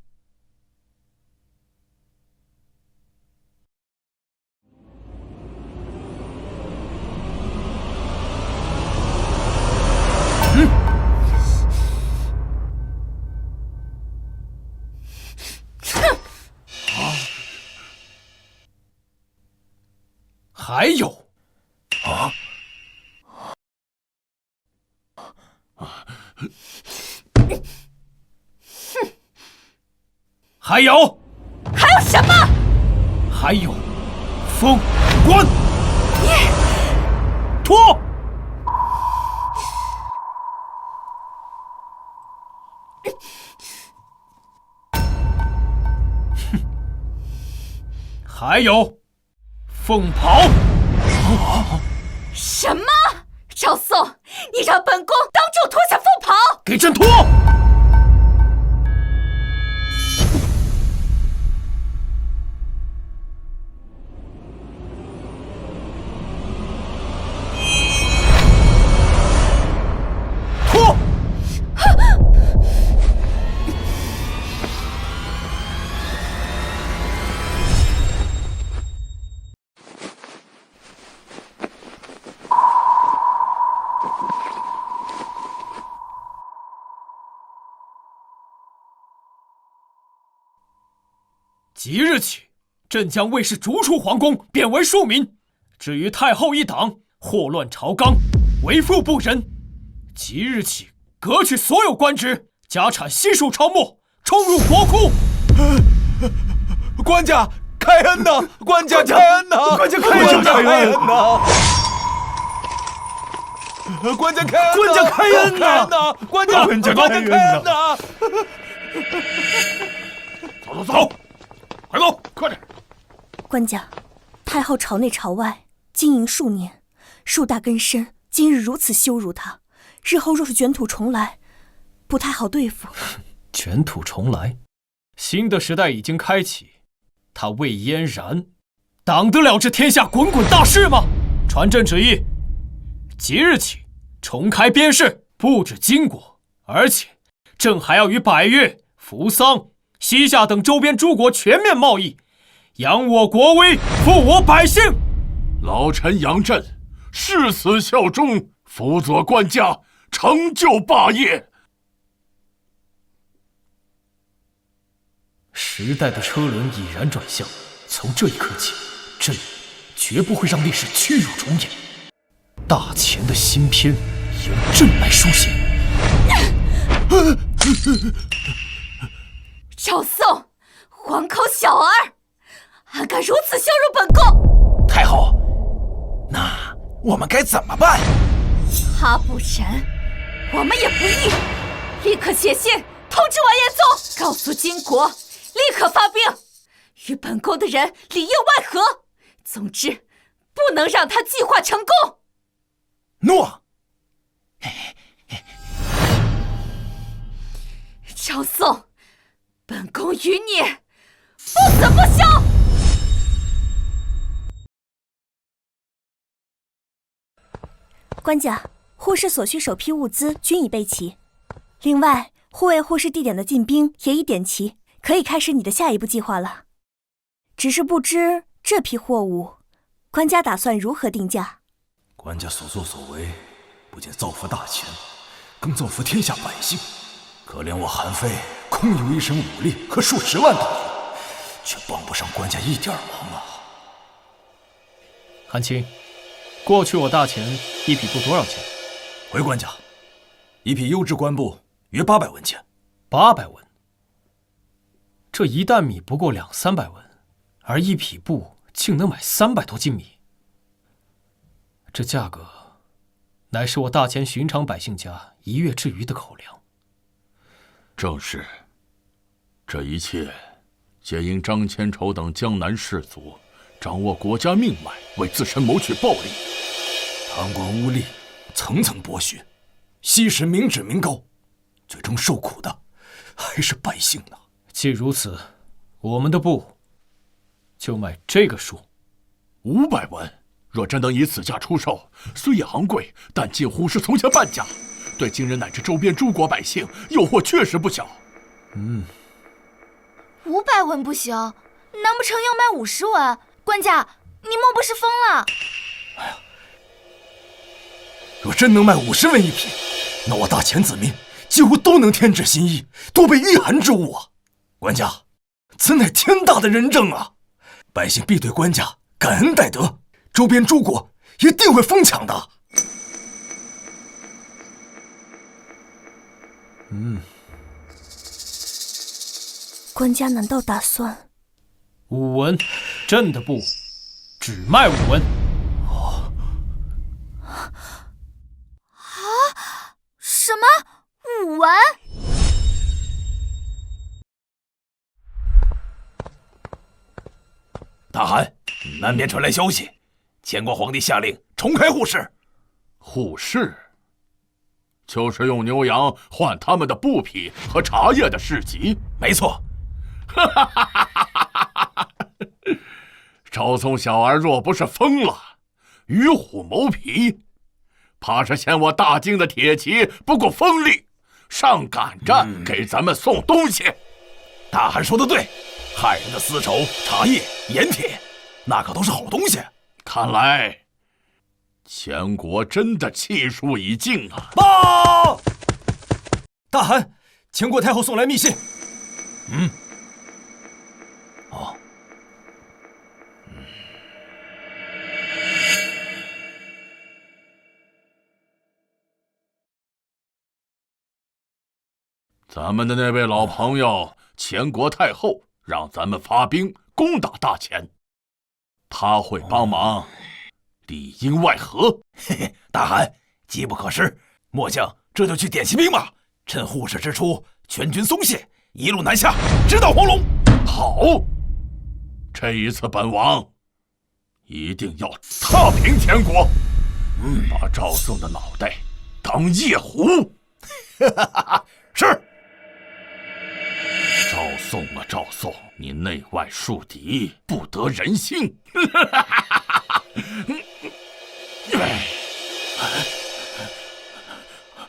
还有，还有，还有什么？还有，封官，脱。还有，凤袍。什么？赵宋，你让本宫当众脱下凤袍！给朕脱！脱！即日起，朕将卫士逐出皇宫，贬为庶民。至于太后一党，祸乱朝纲，为富不仁。即日起，革去所有官职，家产悉数抄没，充入国库。官家开恩呐！官家开恩呐！官家开恩呐！官家开恩！官家开恩呐！官家开恩呐！走走走，快走，快点！官家，太后朝内朝外经营数年，树大根深，今日如此羞辱她，日后若是卷土重来，不太好对付。卷土重来，新的时代已经开启，他魏嫣然挡得了这天下滚滚大势吗？传朕旨意，即日起重开边市，不止金国，而且朕还要与百越、扶桑、西夏等周边诸国全面贸易，扬我国威，富我百姓。老臣杨震誓死效忠，辅佐官家，成就霸业。时代的车轮已然转向，从这一刻起，朕绝不会让历史屈辱重演。大乾的新篇由朕来书写。赵宋，黄口小儿，还敢如此羞辱本宫！太后，那我们该怎么办？他不仁，我们也不义，立刻写信通知完颜宗，告诉金国立刻发兵，与本宫的人里应外合。总之，不能让他计划成功。诺。赵宋，本宫与你不死不休。官家，护士所需首批物资均已备齐，另外护卫护士地点的进兵也已点齐，可以开始你的下一步计划了。只是不知这批货物，官家打算如何定价？官家所作所为，不仅造福大乾，更造福天下百姓。可怜我韩非空有一身武力和数十万大军，却帮不上官家一点忙啊！韩青，过去我大乾一匹布多少钱？回官家，一匹优质官布约800文钱。800文？这一担米不过200-300文，而一匹布竟能买300多斤米。这价格，乃是我大乾寻常百姓家一月之余的口粮。正是，这一切皆因张千丑等江南士族掌握国家命脉，为自身谋取暴利，贪官污吏，层层剥削，吸食民脂民膏，最终受苦的还是百姓呢。既如此，我们的布就卖这个数，500文。若真能以此价出售，虽也昂贵，但近乎是从前半价。对金人乃至周边诸国百姓诱惑确实不小。500文不行，难不成要卖50文？官家，你莫不是疯了？若真能卖50文一匹，那我大前子民几乎都能添置新衣，多备御寒之物啊！官家，此乃天大的仁政啊！百姓必对官家感恩戴德，周边诸国一定会疯抢的。官家难道打算5文，朕的布，只卖5文。什么5文？大汗，南边传来消息，前国皇帝下令重开户市。户市，就是用牛羊换他们的布匹和茶叶的市集。没错。赵宋小儿若不是疯了，与虎谋皮，怕是嫌我大京的铁骑不够锋利，上赶着给咱们送东西。大汗说的对，汉人的丝绸、茶叶、盐铁，那可都是好东西。看来前国真的气数已尽啊！报！大汗，前国太后送来密信。咱们的那位老朋友前国太后让咱们发兵攻打大前，他会帮忙，里应外合。嘿嘿，大汗，机不可失，末将这就去点齐兵马，趁护市之初，全军松懈，一路南下，直捣黄龙。好，这一次本王一定要踏平前国，把赵宋的脑袋当夜壶。是。赵宋啊，赵宋，你内外树敌，不得人心。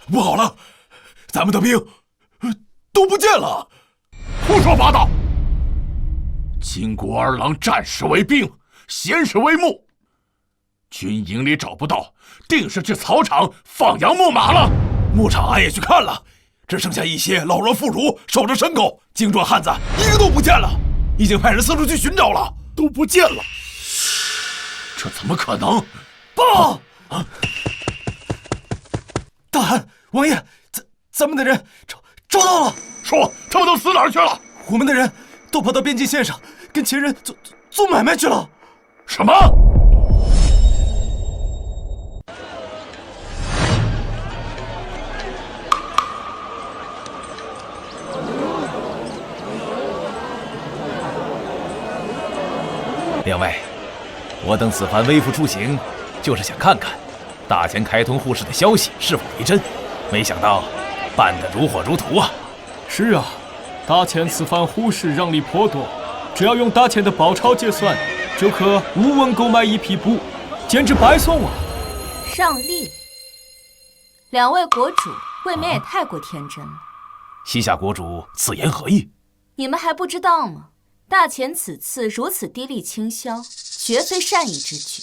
不好了，咱们的兵都不见了！胡说八道！金国儿郎战士为兵，闲时为幕，军营里找不到，定是去草场放羊牧马了。牧场俺也去看了，只剩下一些老弱妇孺守着牲口，精壮汉子一个都不见了，已经派人四处去寻找了，都不见了。这怎么可能？报！大汗，王爷，咱们的人找到了。说他们都死哪儿去了？我们的人都跑到边境线上，跟前人做买卖去了。什么？两位，我等此番微服出行，就是想看看大前开通户市的消息是否为真，没想到办得如火如荼啊！是啊，大前此番户市让利颇多，只要用大前的宝钞结算，就可5文购买1匹布，简直白送啊！让利，两位国主未免也太过天真了。西夏国主此言何意？你们还不知道吗？大前此次如此低利倾销，绝非善意之举，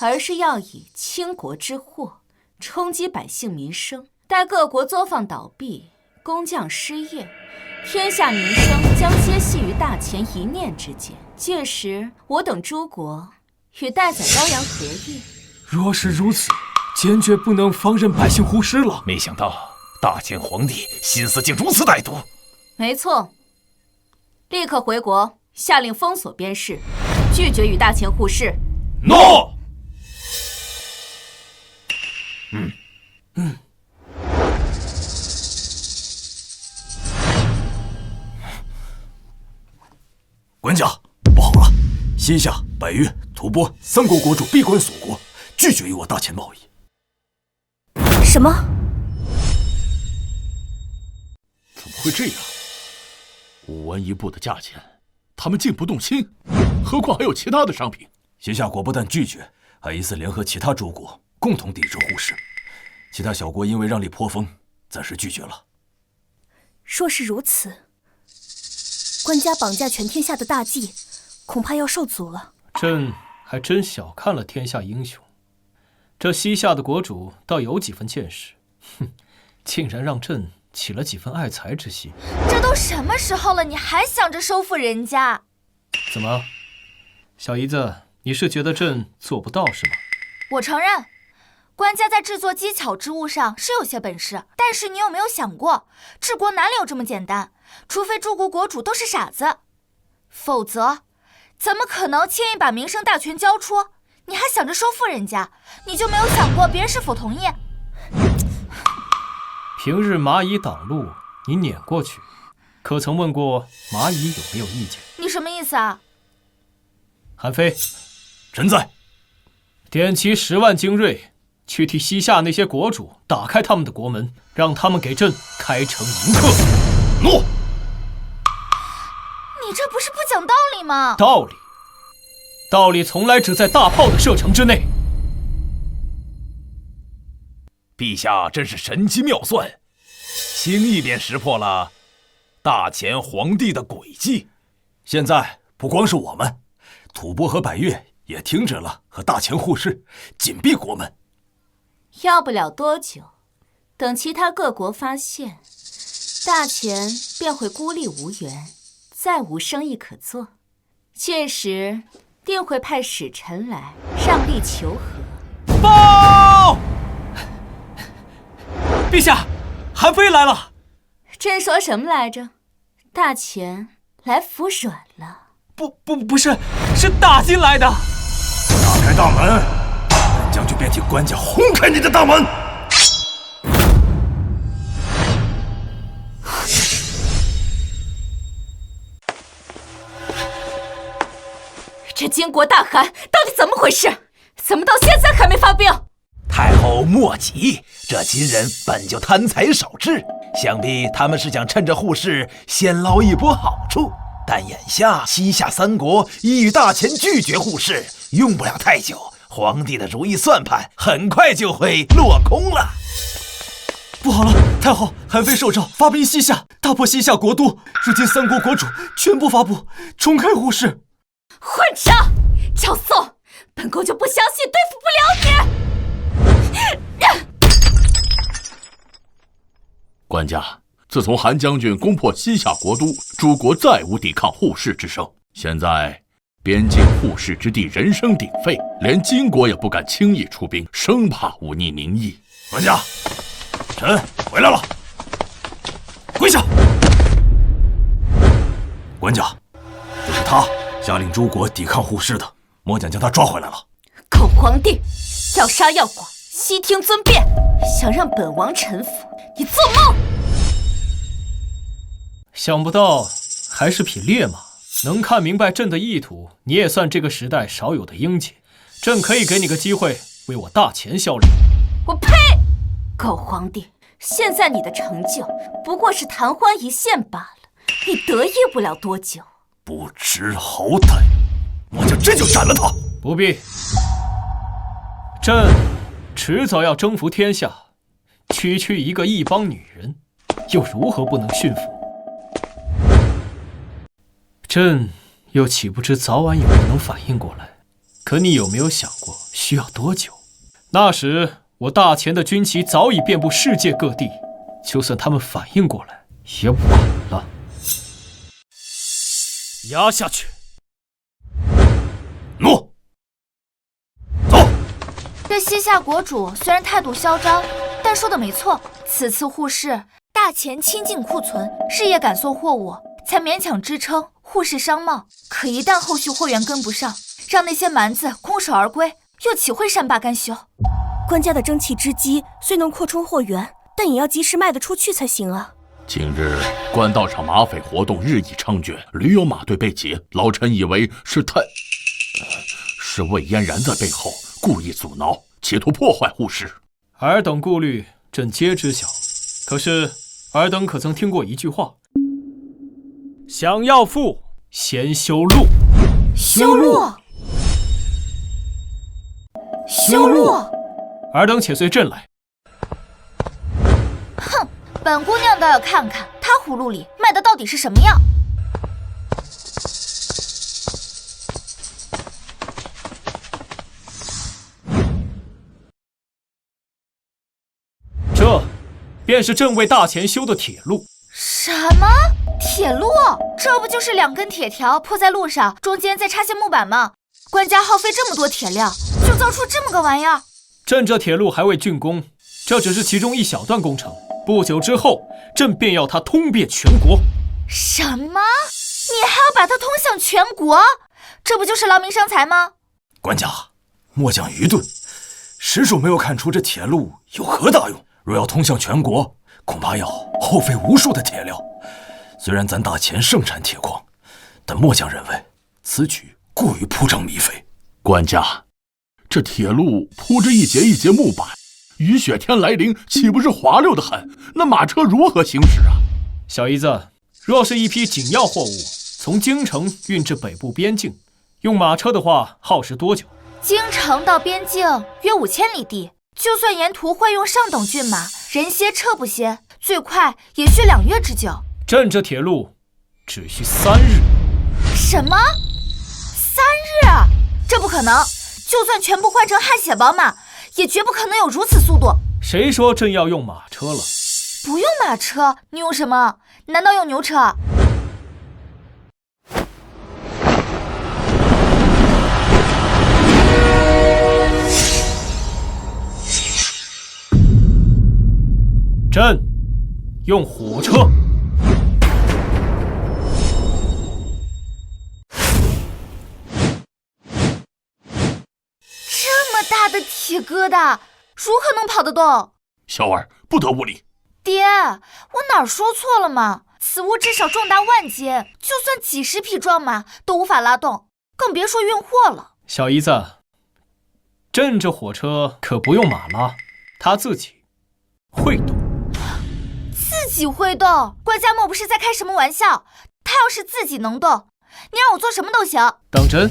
而是要以倾国之祸冲击百姓民生。待各国作坊倒闭，工匠失业，天下民生将皆系于大前一念之间。届时，我等诸国与待宰羔羊何异？若是如此，坚决不能放任百姓忽视了。没想到大前皇帝心思竟如此歹毒。没错。立刻回国，下令封锁边市，拒绝与大前互市。诺。管家，不好了！西夏、百越、吐蕃3国国主闭关锁国，拒绝与我大前贸易。什么？怎么会这样？5文1布的价钱，他们竟不动心，何况还有其他的商品。西夏国不但拒绝，还疑似联合其他诸国共同抵制户市。其他小国因为让利颇丰，暂时拒绝了。若是如此，官家绑架全天下的大计，恐怕要受阻了。朕还真小看了天下英雄，这西夏的国主倒有几分见识，哼，竟然让朕起了几分爱才之心。这都什么时候了，你还想着收复人家？怎么，小姨子，你是觉得朕做不到是吗？我承认，官家在制作机巧之物上是有些本事，但是你有没有想过，治国哪里有这么简单？除非诸国国主都是傻子，否则怎么可能轻易把名声大权交出？你还想着收复人家，你就没有想过别人是否同意？平日蚂蚁挡路，你撵过去，可曾问过蚂蚁有没有意见？你什么意思啊？韩非，臣在。点齐10万精锐，去替西夏那些国主打开他们的国门，让他们给朕开城迎客。诺。你这不是不讲道理吗？道理从来只在大炮的射程之内。陛下真是神机妙算，轻易便识破了大前皇帝的诡计。现在不光是我们，吐蕃和百越也停止了和大前互市，紧闭国门。要不了多久，等其他各国发现，大前便会孤立无援，再无生意可做。届时定会派使臣来让利求和。报！陛下，韩非来了。朕说什么来着？大前来服软了。不是，是大金来的。打开大门，本将军便替官家轰开你的大门。这金国大汗到底怎么回事？怎么到现在还没发兵？太后莫急，这金人本就贪财少智，想必他们是想趁着互市先捞一波好处。但眼下西夏3国已与大前拒绝互市，用不了太久，皇帝的如意算盘很快就会落空了。不好了，太后，韩非受诏发兵西夏，大破西夏国都。如今3国国主全部发布重开互市。混账！赵宋，本宫就不相信对付不了你！官家，自从韩将军攻破西夏国都，诸国再无抵抗互市之声。现在边境互市之地人声鼎沸，连金国也不敢轻易出兵，生怕忤逆民意。官家，臣回来了。跪下！官家，就是他下令诸国抵抗互市的，末将将他抓回来了。狗皇帝，要杀要剐，悉听尊便。想让本王臣服，你做梦！想不到还是匹劣马，能看明白朕的意图，你也算这个时代少有的英杰。朕可以给你个机会，为我大前效力。我呸！狗皇帝，现在你的成就不过是昙花一现罢了，你得意不了多久。不知好歹，末将这就斩了他。不必，朕迟早要征服天下，区一个异邦女人，又如何不能驯服？朕又岂不知早晚有人能反应过来？可你有没有想过需要多久？那时我大前的军旗早已遍布世界各地，就算他们反应过来，也晚了。压下去！诺。走。这西夏国主虽然态度嚣张，但说的没错。此次互市，大前倾尽库存，日夜赶送货物，才勉强支撑互市商贸。可一旦后续货源跟不上，让那些蛮子空手而归，又岂会善罢甘休？官家的争气之机虽能扩充货源，但也要及时卖得出去才行啊。近日官道上马匪活动日益猖獗，屡有马队被劫，老臣以为是魏嫣然在背后故意阻挠，企图破坏互市。尔等顾虑，朕皆知晓。可是尔等可曾听过一句话：想要富，先修路。修路。尔等且随朕来。本姑娘倒要看看她葫芦里卖的到底是什么药。这便是朕为大钱修的铁路。什么？铁路？这不就是2根铁条铺在路上，中间再插些木板吗？官家耗费这么多铁料，就造出这么个玩意儿？朕这铁路还未竣工，这只是其中一小段工程。不久之后，朕便要它通遍全国。什么？你还要把它通向全国？这不就是劳民伤财吗？官家，末将愚钝，实属没有看出这铁路有何大用。若要通向全国，恐怕要耗费无数的铁料。虽然咱大钱盛产铁矿，但末将认为此举过于铺张靡费。官家，这铁路铺着一节一节木板，雨雪天来临，岂不是滑溜得很？那马车如何行驶啊？小姨子，若是一批紧要货物从京城运至北部边境，用马车的话，耗时多久？京城到边境约5000里地，就算沿途会用上等骏马，人歇车不歇，最快也需2月之久。朕这铁路只需3日。什么？3日？这不可能！就算全部换成汗血宝马，也绝不可能有如此速度。谁说朕要用马车了？不用马车，你用什么？难道用牛车？朕用火车。这么大的铁疙瘩，如何能跑得动？小儿不得无礼。爹，我哪儿说错了吗？此物至少重达10000斤，就算几10匹壮马都无法拉动，更别说运货了。小姨子，朕这火车可不用马拉，它自己会动。自己会动？官家莫不是在开什么玩笑？他要是自己能动，你让我做什么都行。当真？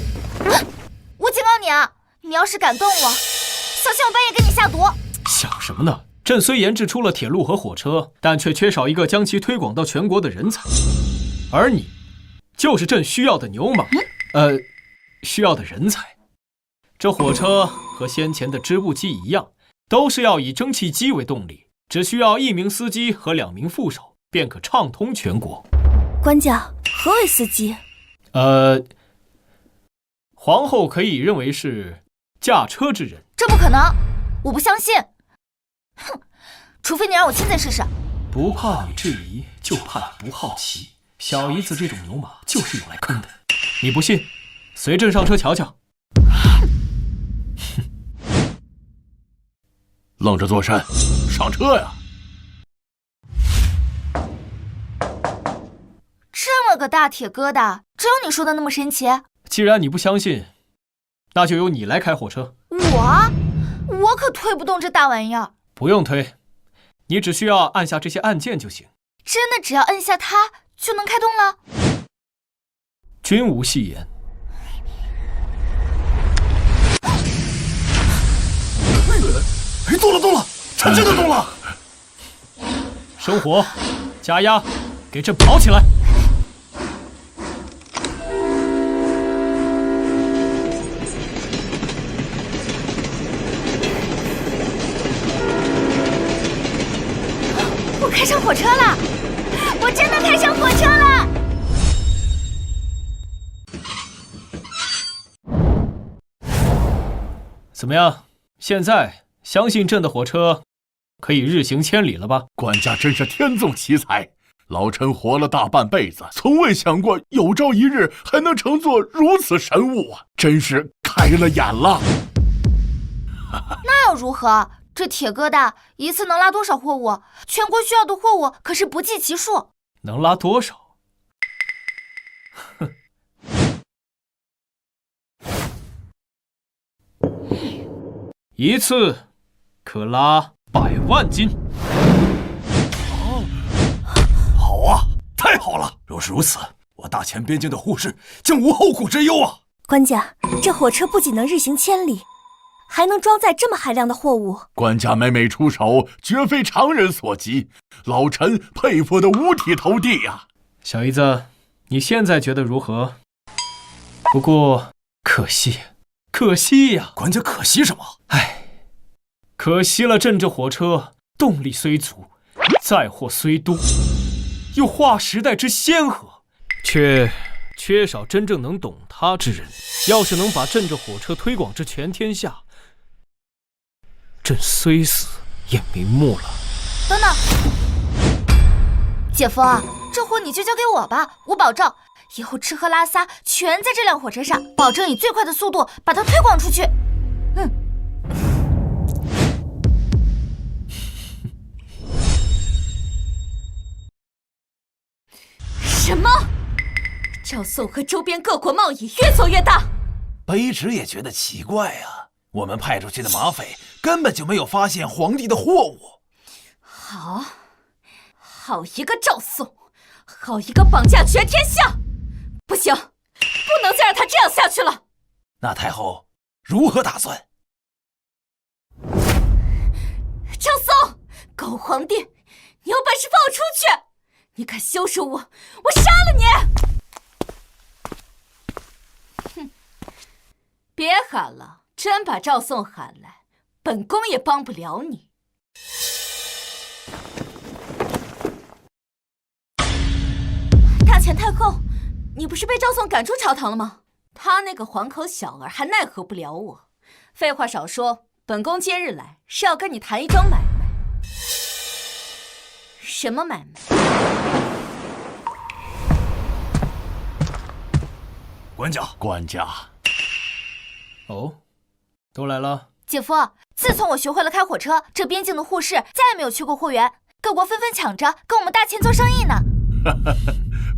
我警告你啊，你要是敢动我，小心我半夜给你下毒。想什么呢？朕虽研制出了铁路和火车，但却缺少一个将其推广到全国的人才，而你就是朕需要的牛马，需要的人才。这火车和先前的织布机一样，都是要以蒸汽机为动力，只需要1名司机和2名副手，便可畅通全国。官家，何为司机？皇后可以认为是驾车之人。这不可能，我不相信。哼，除非你让我亲自试试。不怕你质疑，就怕你不好奇。小姨子这种牛马就是用来坑的。你不信，随朕上车瞧瞧。愣着做甚？上车呀！这么个大铁疙瘩，只有你说的那么神奇？既然你不相信，那就由你来开火车。我可推不动这大玩意儿。不用推，你只需要按下这些按键就行。真的只要按下它就能开动了？君无戏言。动了，真的动了！生火，加压，给朕跑起来！我开上火车了！我真的开上火车了！怎么样？现在相信朕的火车可以日行千里了吧？官家真是天纵奇才，老臣活了大半辈子，从未想过有朝一日还能乘坐如此神物啊！真是开了眼了。那又如何？这铁疙瘩一次能拉多少货物？全国需要的货物可是不计其数。能拉多少？哼！一次可拉100万斤。好啊，太好了！若是如此，我大前边境的护士将无后顾之忧啊！官家，这火车不仅能日行千里，还能装载这么海量的货物？官家每每出手，绝非常人所及，老臣佩服得五体投地呀！小姨子，你现在觉得如何？不过可惜呀！管家可惜什么？唉，可惜了朕这火车动力虽足，载货虽多，又划时代之先河，却缺少真正能懂它之人。要是能把朕这火车推广至全天下，朕虽死也瞑目了。等等，姐夫，这活你就交给我吧，我保证以后吃喝拉撒全在这辆火车上，保证以最快的速度把它推广出去。什么？赵宋和周边各国贸易越做越大？卑职也觉得奇怪啊，我们派出去的马匪根本就没有发现皇帝的货物。好一个赵宋，好一个绑架全天下！不行，不能再让他这样下去了。那太后如何打算？赵宋，狗皇帝，你有本事放我出去！你敢羞辱我，我杀了你！哼，别喊了，真把赵宋喊来，本宫也帮不了你。大前太后，你不是被赵宋赶出朝堂了吗？他那个黄口小儿还奈何不了我。废话少说，本宫今日来是要跟你谈一桩买卖。什么买卖？官家。哦，都来了。姐夫，自从我学会了开火车，这边境的护士再也没有缺过货源，各国纷纷抢着跟我们大秦做生意呢。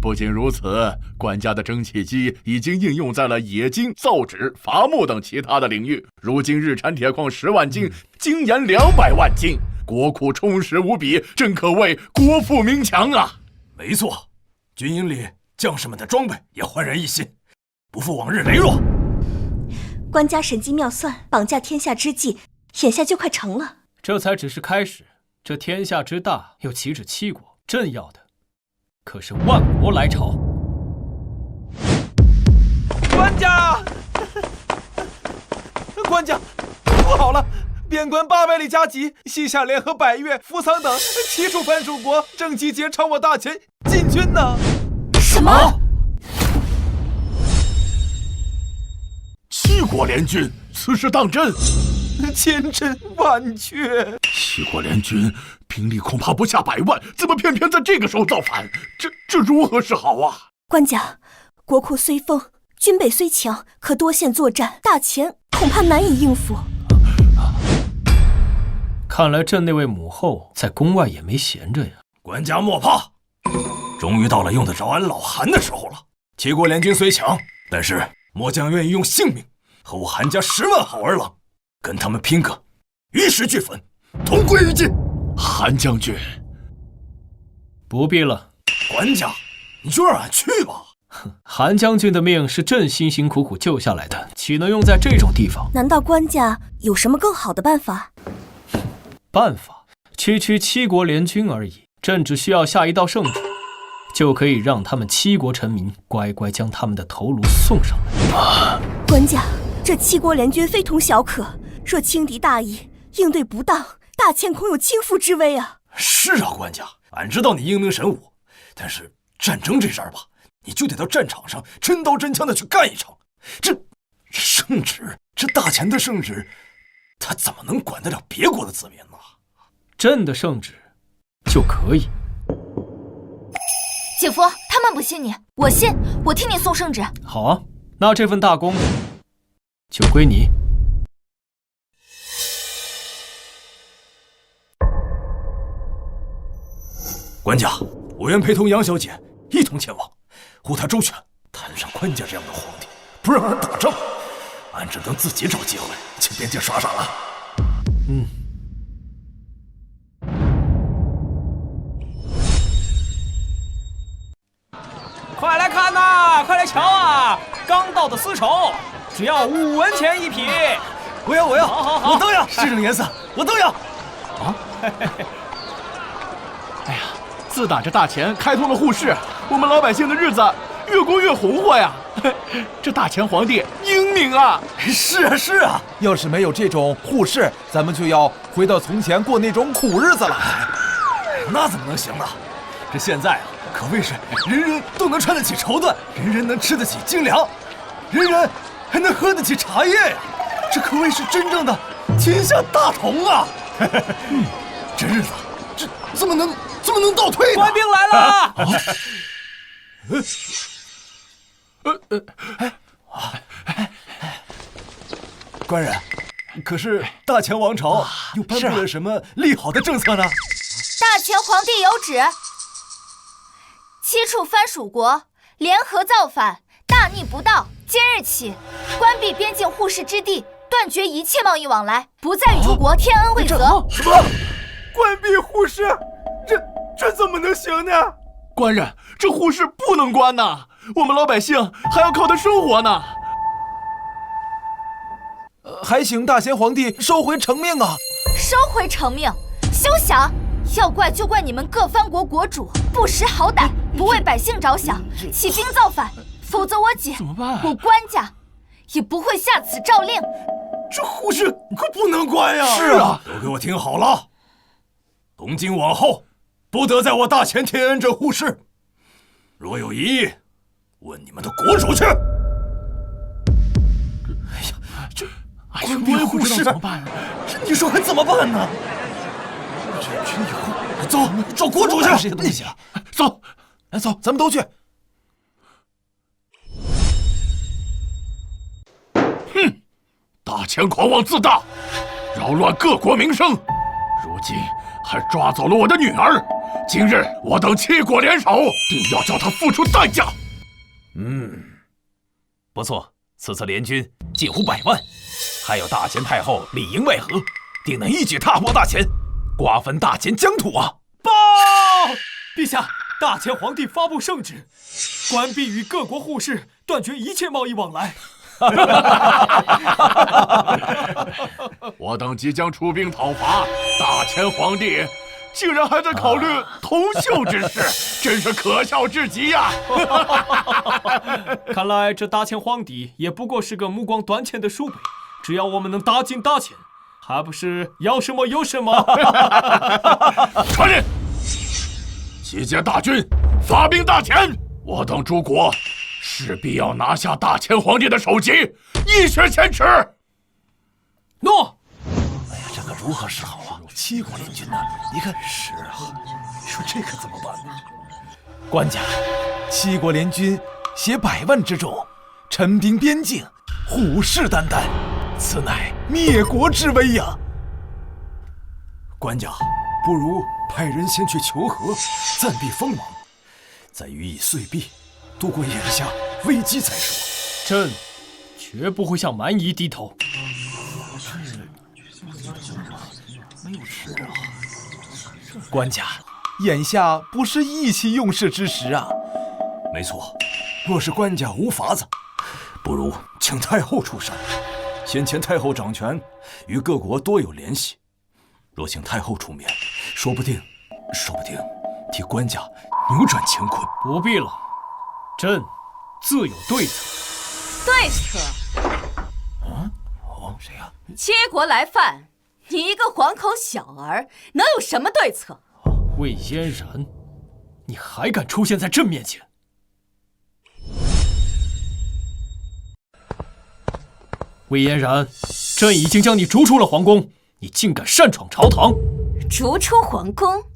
不仅如此，官家的蒸汽机已经应用在了冶金、造纸、伐木等其他的领域。如今日产铁矿10万斤，精盐200万斤，国库充实无比，真可谓国富民强啊！没错，军营里将士们的装备也焕然一新，不复往日羸弱。官家神机妙算，绑架天下之计，眼下就快成了。这才只是开始，这天下之大又岂止7国？朕要的可是万国来朝。官家，不好了！边关800里加急，西夏联合百越、扶桑等7处藩属国正集结朝我大秦进军呢！什么？7国联军，此事当真？千真万确。7国联军兵力恐怕不下100万，怎么偏偏在这个时候造反？这如何是好啊？官家，国库虽丰，军备虽强，可多线作战，大秦恐怕难以应付。看来朕那位母后在宫外也没闲着呀。官家莫怕，终于到了用得着俺老韩的时候了。7国联军虽强，但是末将愿意用性命和我韩家10万好儿郎，跟他们拼个玉石俱焚，同归于尽。韩将军，不必了。官家，你就让俺去吧。韩将军的命是朕辛辛苦苦救下来的，岂能用在这种地方？难道官家有什么更好的办法？办法？区7国联军而已。朕只需要下一道圣旨，就可以让他们7国臣民乖乖将他们的头颅送上来。官家，这7国联军非同小可，若轻敌大意，应对不当，大秦恐有倾覆之危啊！是啊，官家，俺知道你英明神武，但是战争这事儿吧，你就得到战场上真刀真枪的去干一场。这圣旨，这大秦的圣旨，他怎么能管得了别国的子民呢？朕的圣旨就可以。姐夫，他们不信你，我信，我替你送圣旨。好啊，那这份大功就归你。官家，我愿陪同杨小姐一同前往，护她周全。摊上官家这样的皇帝，不让人打仗，俺只能自己找机会去边界耍耍了。快来看呐，快来瞧啊！刚到的丝绸，只要5文钱一匹。我要，好我都要这种颜色，我都要。啊！哎呀，自打这大钱开通了沪市，我们老百姓的日子越过越红火呀！这大钱皇帝英明啊！是啊，要是没有这种沪市，咱们就要回到从前过那种苦日子了。那怎么能行呢？这现在啊，可谓是人人都能穿得起绸缎，人人能吃得起精粮，人人还能喝得起茶叶呀！这可谓是真正的天下大同啊！这日子，这怎么能倒退呢？官兵来了！官人，可是大钱王朝又颁布了什么利好的政策呢？大钱皇帝有旨：7处藩属国联合造反，大逆不道。今日起，关闭边境沪市之地，断绝一切贸易往来，不再与诸国天恩惠泽。什么？关闭沪市？这怎么能行呢？官人，这沪市不能关呐，我们老百姓还要靠它生活呢。还请大贤皇帝收回成命啊！收回成命？休想！要怪就怪你们各藩国国主不识好歹，不为百姓着想，起兵造反。否则我姐，怎么办？我官家也不会下此诏令。这沪市可不能关呀！是啊，都给我听好了，从今往后，不得在我大钱天恩这沪市。若有疑义，问你们的国主去。哎呀，这关闭沪市怎么办啊？这你说还怎么办呢？这以后走找国主去。这些东西啊，走，来走，咱们都去。哼，大钱狂妄自大，扰乱各国名声，如今还抓走了我的女儿。今日我等7国联手，定要叫他付出代价。不错，此次联军近乎100万，还有大钱太后里应外合，定能一举踏破大钱，瓜分大钱疆土啊！报，陛下，大钱皇帝发布圣旨，关闭与各国沪市，断绝一切贸易往来。我等即将出兵讨伐，大钱皇帝竟然还在考虑同秀之事，真是可笑至极呀！看来这大钱皇帝也不过是个目光短浅的鼠辈，只要我们能打进大钱，还不是要什么有什么？传令，集结大军，发兵大钱，我等诸国势必要拿下大钱皇帝的首级，一雪前耻。诺。哎呀，这可如何是好啊？7国联军呢？你看是啊，你说这可怎么办呢？官家，7国联军携100万之众，陈兵边境，虎视眈眈，此乃灭国之危呀！官家，不如派人先去求和，暂避锋芒，再予以碎币，度过眼下危机再说。朕绝不会向蛮夷低头。没有吃啊！官家，眼下不是意气用事之时啊。没错，若是官家无法子，不如请太后出山。先前太后掌权，与各国多有联系。若请太后出面，说不定替官家扭转乾坤。不必了，朕自有对策。对策？谁呀？7国来犯，你一个黄口小儿，能有什么对策？魏嫣然，你还敢出现在朕面前？魏嫣然，朕已经将你逐出了皇宫，你竟敢擅闯朝堂！逐出皇宫？哼！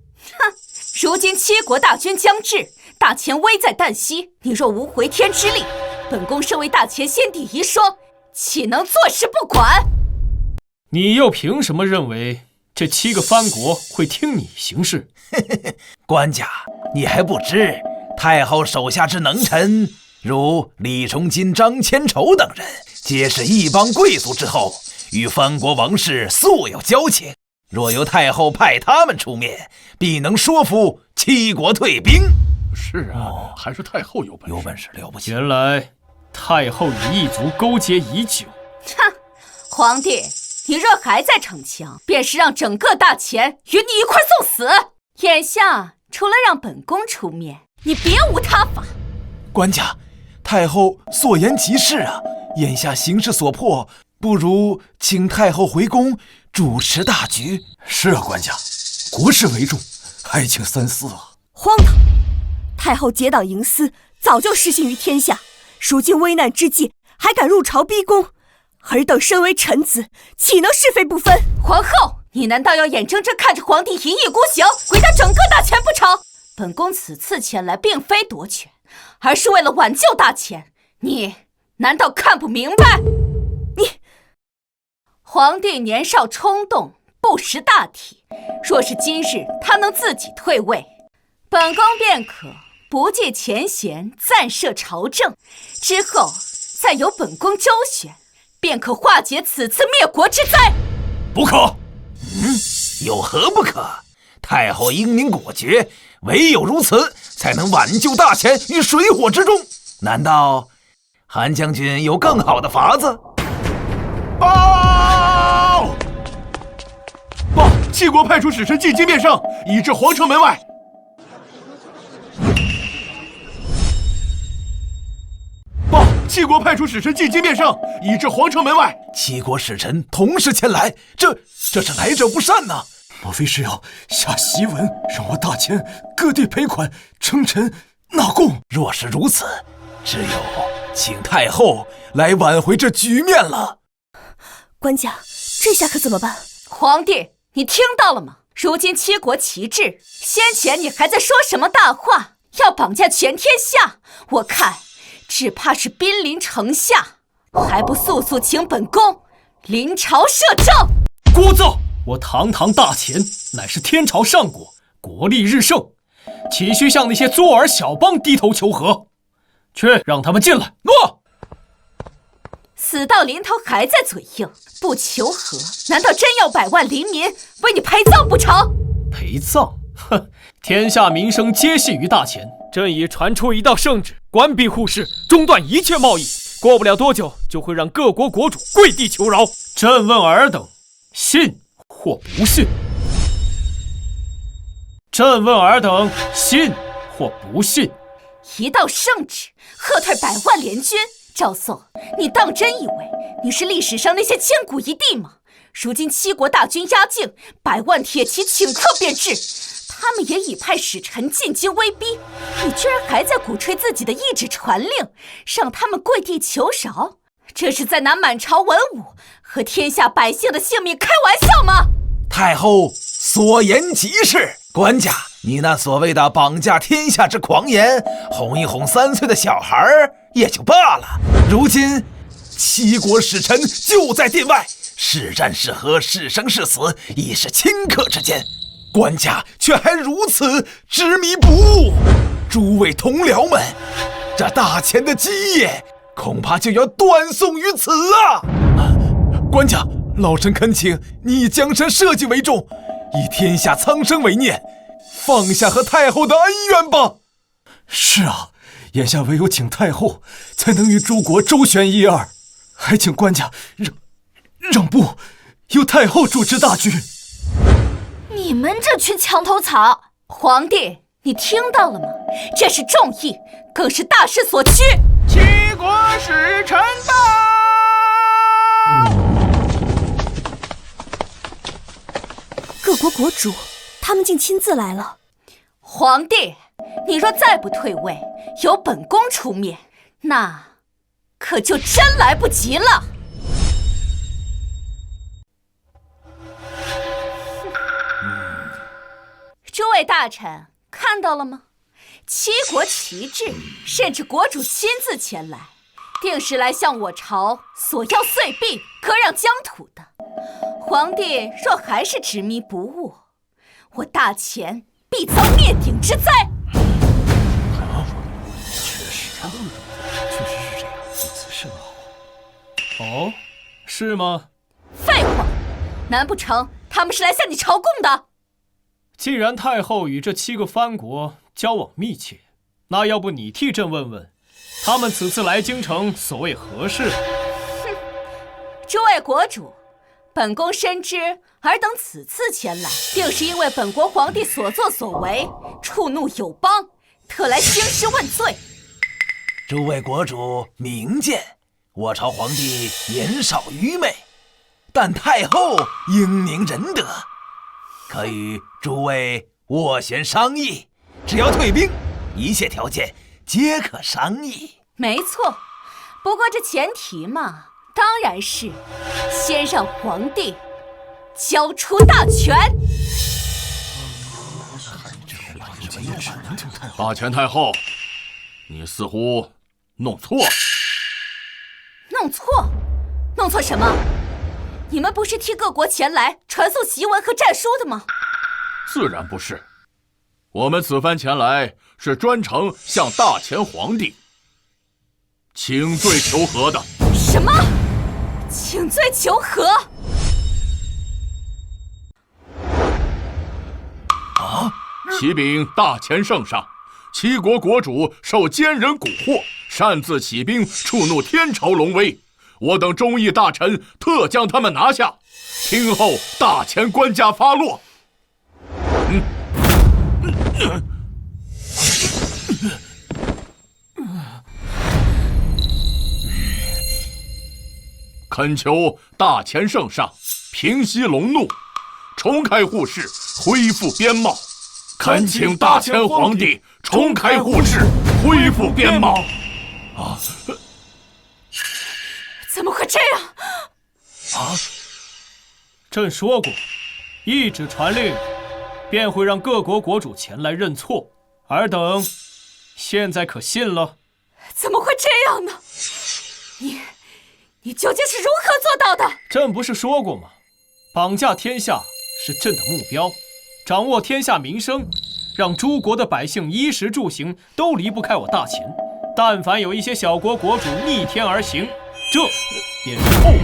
如今7国大军将至，大钱危在旦夕，你若无回天之力，本宫身为大钱先帝遗孀，岂能坐视不管？你又凭什么认为这7个藩国会听你行事？官家，你还不知，太后手下之能臣，如李崇金、张千丑等人，皆是一帮贵族之后，与藩国王室素有交情。若由太后派他们出面，必能说服7国退兵。是啊，还是太后有本事，了不起。原来太后与异族勾结已久。哼，皇帝，你若还在逞强，便是让整个大钱与你一块送死。眼下除了让本宫出面，你别无他法。官家，太后所言极是啊，眼下形势所迫，不如请太后回宫主持大局。是啊，官家，国事为重，还请三思啊。荒唐！太后结党营私，早就失信于天下，如今危难之际，还敢入朝逼宫，尔等身为臣子，岂能是非不分？皇后，你难道要眼睁睁看着皇帝一意孤行，毁掉整个大钱不成？本宫此次前来，并非夺权，而是为了挽救大钱。你难道看不明白？皇帝年少冲动，不识大体。若是今日他能自己退位，本宫便可不计前嫌，暂摄朝政，之后再由本宫周旋，便可化解此次灭国之灾。不可！有何不可？太后英明果决，唯有如此，才能挽救大钱于水火之中。难道韩将军有更好的法子？报！齐国派出使臣进京面圣，已至皇城门外。齐国派出使臣进京面圣，已至皇城门外。齐国使臣同时前来，这是来者不善呐！莫非是要下檄文，让我大钱各地赔款，称臣纳贡？若是如此，只有请太后来挽回这局面了。官家，这下可怎么办？皇帝，你听到了吗？如今七国齐至，先前你还在说什么大话，要绑架全天下？我看只怕是兵临城下，还不速速请本宫临朝摄政！聒噪！我堂堂大钱乃是天朝上国，国力日盛，岂需向那些作尔小邦低头求和？去，让他们进来。诺！死到临头还在嘴硬，不求和，难道真要百万黎民为你陪葬不成？陪葬？哼！天下民生皆系于大钱。朕已传出一道圣旨，关闭沪市，中断一切贸易。过不了多久，就会让各国国主跪地求饶。朕问尔等，信或不信？朕问尔等，信或不信？一道圣旨，喝退百万联军。赵宋，你当真以为你是历史上那些千古一帝吗？如今七国大军压境，百万铁骑顷刻便至，他们也已派使臣进京威逼，你居然还在鼓吹自己的懿旨传令，让他们跪地求饶，这是在拿满朝文武和天下百姓的性命开玩笑吗？太后所言极是，官家，你那所谓的绑架天下之狂言，哄一哄3岁的小孩也就罢了，如今七国使臣就在殿外，是战是和，是生是死，已是顷刻之间，官家却还如此执迷不悟。诸位同僚们，这大钱的基业恐怕就要断送于此啊！官家，老臣恳请你以江山社稷为重，以天下苍生为念，放下和太后的恩怨吧。是啊，眼下唯有请太后，才能与诸国周旋一二，还请官家让步，由太后主持大局。你们这群墙头草！皇帝，你听到了吗？这是众议，更是大势所趋。齐国使臣到！各国国主，他们竟亲自来了。皇帝，你若再不退位，由本宫出面，那可就真来不及了。诸位大臣看到了吗？七国齐至，甚至国主亲自前来，定是来向我朝索要岁币、割让疆土的。皇帝若还是执迷不悟，我大钱必遭灭顶之灾。确实是这样，如此甚好。哦，是吗？废话，难不成他们是来向你朝贡的？既然太后与这7个藩国交往密切，那要不你替朕问问，他们此次来京城所谓何事？诸位国主，本宫深知尔等此次前来，定是因为本国皇帝所作所为触怒友邦，特来兴师问罪。诸位国主明鉴，我朝皇帝年少愚昧，但太后英明仁德，可与诸位斡旋商议，只要退兵，一切条件皆可商议。没错，不过这前提嘛，当然是先让皇帝交出大权。大前太后，你似乎弄错了。弄错？弄错什么？你们不是替各国前来传送檄文和战书的吗？自然不是，我们此番前来是专程向大前皇帝请罪求和的。什么？请罪求和？启禀大前圣上，齐国国主受奸人蛊惑，擅自起兵触怒天朝龙威，我等忠义大臣特将他们拿下，听候大前官家发落。恳求大前圣上平息龙怒，重开户室，恢复边贸。恳请大前皇帝重开户室，恢复边贸。怎么会这样？朕说过，一纸传令，便会让各国国主前来认错。尔等现在可信了？怎么会这样呢？你究竟是如何做到的？朕不是说过吗？绑架天下是朕的目标，掌握天下民生，让诸国的百姓衣食住行都离不开我大秦。但凡有一些小国国主逆天而行，这便是后果。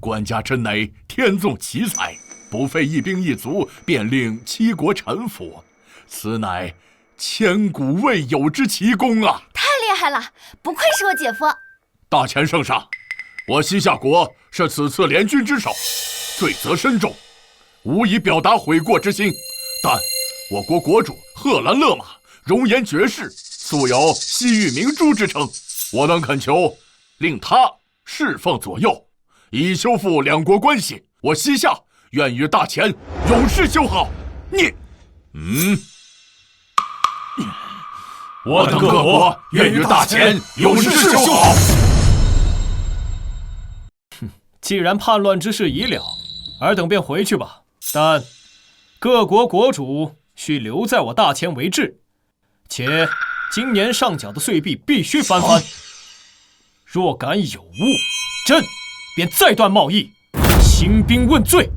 官家真乃天纵奇才，不费一兵一卒便令七国臣服，此乃千古未有之奇功啊！太厉害了，不愧是我姐夫。大前圣上，我西夏国是此次联军之首，罪责深重，无以表达悔过之心。但我国国主贺兰勒马，容颜绝世，素有西域明珠之称，我等恳求令他侍奉左右，以修复两国关系。我西夏愿与大前永世修好。我等各国愿与大前永世修好。既然叛乱之事已了，尔等便回去吧。但各国国主需留在我大前为质，且今年上缴的岁币必须翻番。若敢有误，朕便再断贸易，兴兵问罪。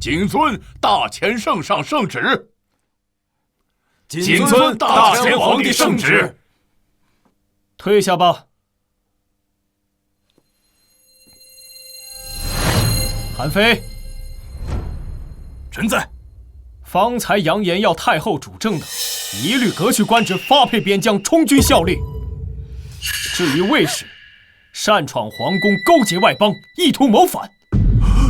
谨遵大前圣上圣旨。谨遵大前皇帝圣旨。退下吧。韩非，臣在。方才扬言要太后主政的，一律革去官职，发配边疆，充军效力。至于卫士，擅闯皇宫，勾结外邦，意图谋反，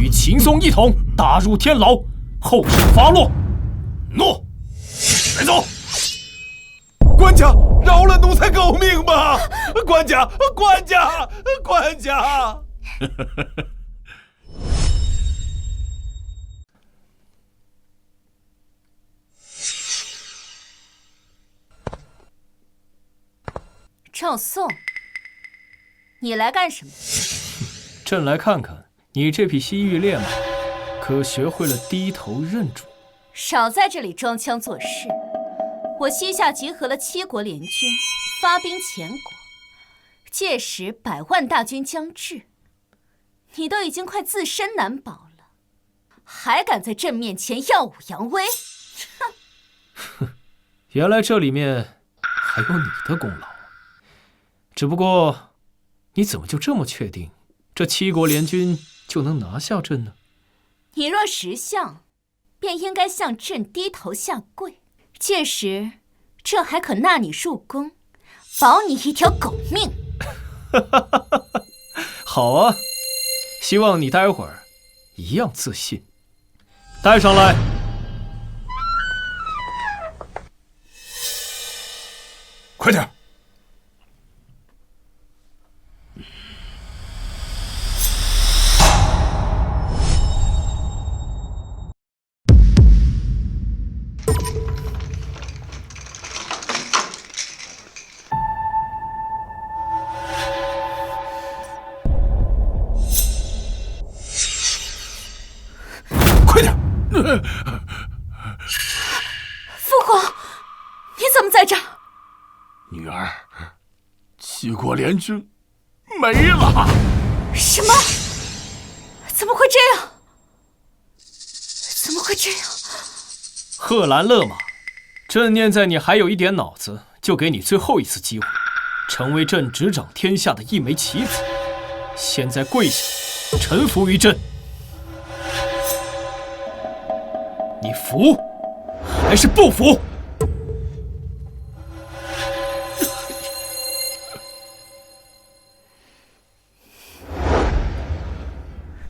与秦松一同打入天牢，后事发落。诺，来走。官家，饶了奴才狗命吧！官家，官家，官家！赵宋，你来干什么？朕来看看你这匹西域烈马，可学会了低头认主。少在这里装腔作势！我西夏集合了7国联军，发兵前国，届时100万大军将至，你都已经快自身难保了，还敢在朕面前耀武扬威？哼！原来这里面还有你的功劳。只不过，你怎么就这么确定，这7国联军就能拿下朕呢？你若识相，便应该向朕低头下跪，届时朕还可纳你入宫，保你一条狗命。好啊，希望你待会儿一样自信。带上来。快点！快点！父皇，你怎么在这儿？女儿，齐国联军没了！什么？怎么会这样？怎么会这样？贺兰勒马，朕念在你还有一点脑子，就给你最后一次机会，成为朕执掌天下的一枚棋子。现在跪下，臣服于朕。你服还是不服？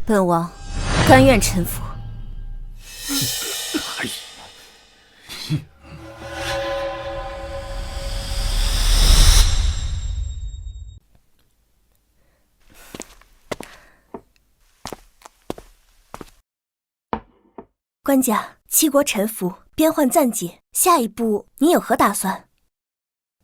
本王甘愿臣服。官家，齐国臣服，边患暂解，下一步你有何打算？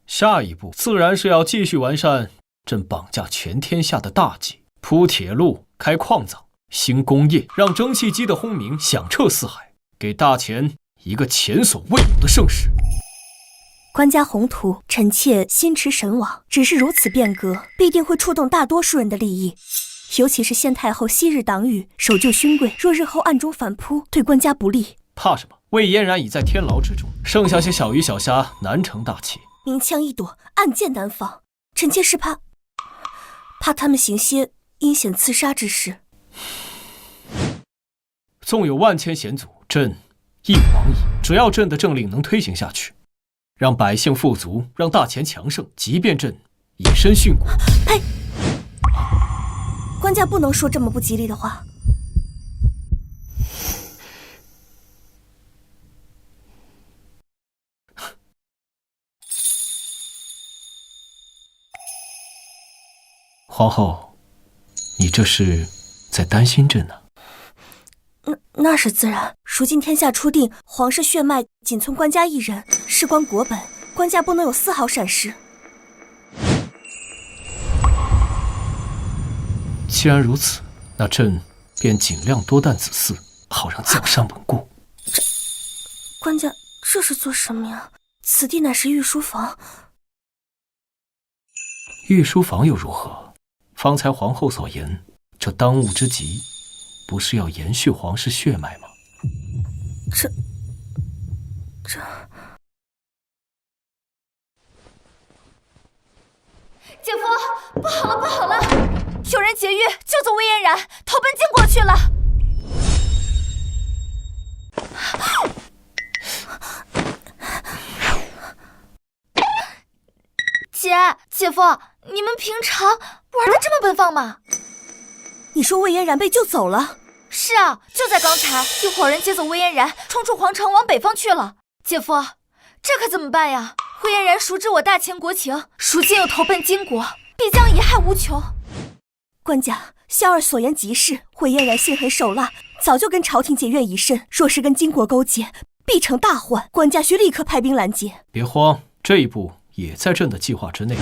下一步自然是要继续完善朕绑架全天下的大计，铺铁路、开矿藏、兴工业，让蒸汽机的轰鸣响彻四海，给大钱一个前所未有的盛世。官家宏图，臣妾心驰神往。只是如此变革，必定会触动大多数人的利益，尤其是先太后昔日党羽，守旧勋贵，若日后暗中反扑，对官家不利。怕什么？魏嫣然已在天牢之中，剩下些小鱼小虾难成大器。明枪易躲，暗箭难防，臣妾是怕他们行些阴险刺杀之事。纵有万千险阻，朕一无往矣。只要朕的政令能推行下去，让百姓富足，让大钱强盛，即便朕以身殉国。呸！官家不能说这么不吉利的话。皇后，你这是在担心朕呢？那是自然。如今天下初定，皇室血脉仅存官家一人，事关国本，官家不能有丝毫闪失。既然如此，那朕便尽量多担子嗣，好让江山稳固。官家这是做什么呀？此地乃是御书房。御书房又如何？方才皇后所言，这当务之急，不是要延续皇室血脉吗？这……姐夫，不好了，不好了！有人劫狱，救走魏嫣然，投奔金国去了。姐夫，你们平常玩的这么奔放吗？你说魏嫣然被救走了？是啊，就在刚才，一伙人劫走魏嫣然，冲出皇城往北方去了。姐夫，这可怎么办呀？魏嫣然熟知我大秦国情，如今又投奔金国，必将贻害无穷。官家，萧儿所言极是，魏嫣然心狠手辣，早就跟朝廷结怨已深，若是跟金国勾结，必成大患。官家需立刻派兵拦截。别慌，这一步也在朕的计划之内。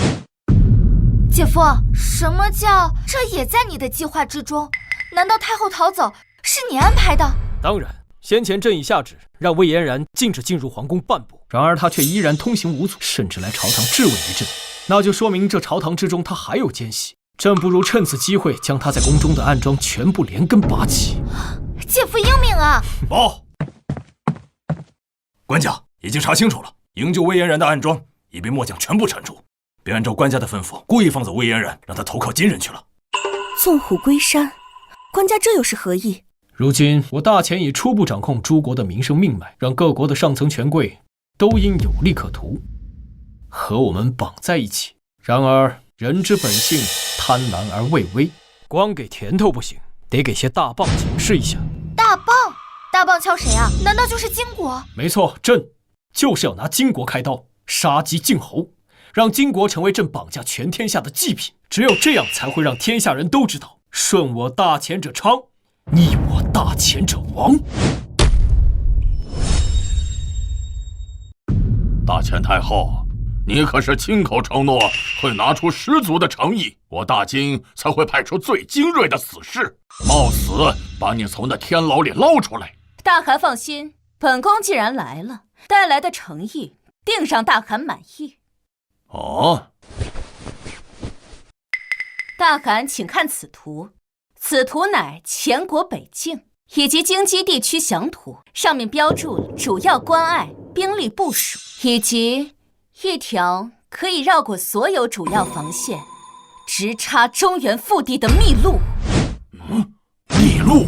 姐夫，什么叫这也在你的计划之中？难道太后逃走是你安排的？当然，先前朕已下旨让魏嫣然禁止进入皇宫半步，然而她却依然通行无阻，甚至来朝堂质问于朕，那就说明这朝堂之中她还有奸细。朕不如趁此机会将她在宫中的暗桩全部连根拔起。姐夫英明啊！报，官家已经查清楚了，营救魏嫣然的暗桩已被末将全部铲除，便按照官家的吩咐，故意放走魏嫣然，让她投靠金人去了。纵虎归山，官家这又是何意？如今我大钱已初步掌控诸国的民生命脉，让各国的上层权贵都因有利可图，和我们绑在一起。然而人之本性贪婪而畏威，光给甜头不行，得给些大棒警示一下。大棒？大棒敲谁啊？难道就是金国？没错，朕就是要拿金国开刀，杀鸡儆猴，让金国成为朕绑架全天下的祭品。只有这样，才会让天下人都知道，顺我大钱者昌，逆我大钱者亡。大钱太后，你可是亲口承诺会拿出十足的诚意，我大金才会派出最精锐的死士，冒死把你从那天牢里捞出来。大汗放心，本宫既然来了，带来的诚意定让大汗满意。哦，大汗，请看此图，此图乃前国北境以及京畿地区详图，上面标注了主要关隘、兵力部署，以及一条可以绕过所有主要防线，直插中原腹地的密路。密路？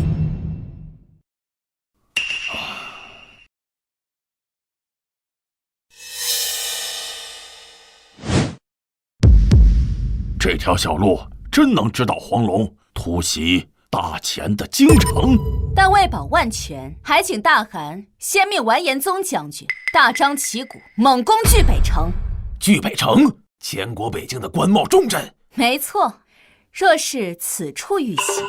这条小路真能直捣黄龙，突袭大钱的京城。但为保万全，还请大汗先命完颜宗将军大张旗鼓，猛攻据北城。据北城，前国北境的关贸重镇。没错，若是此处遇袭，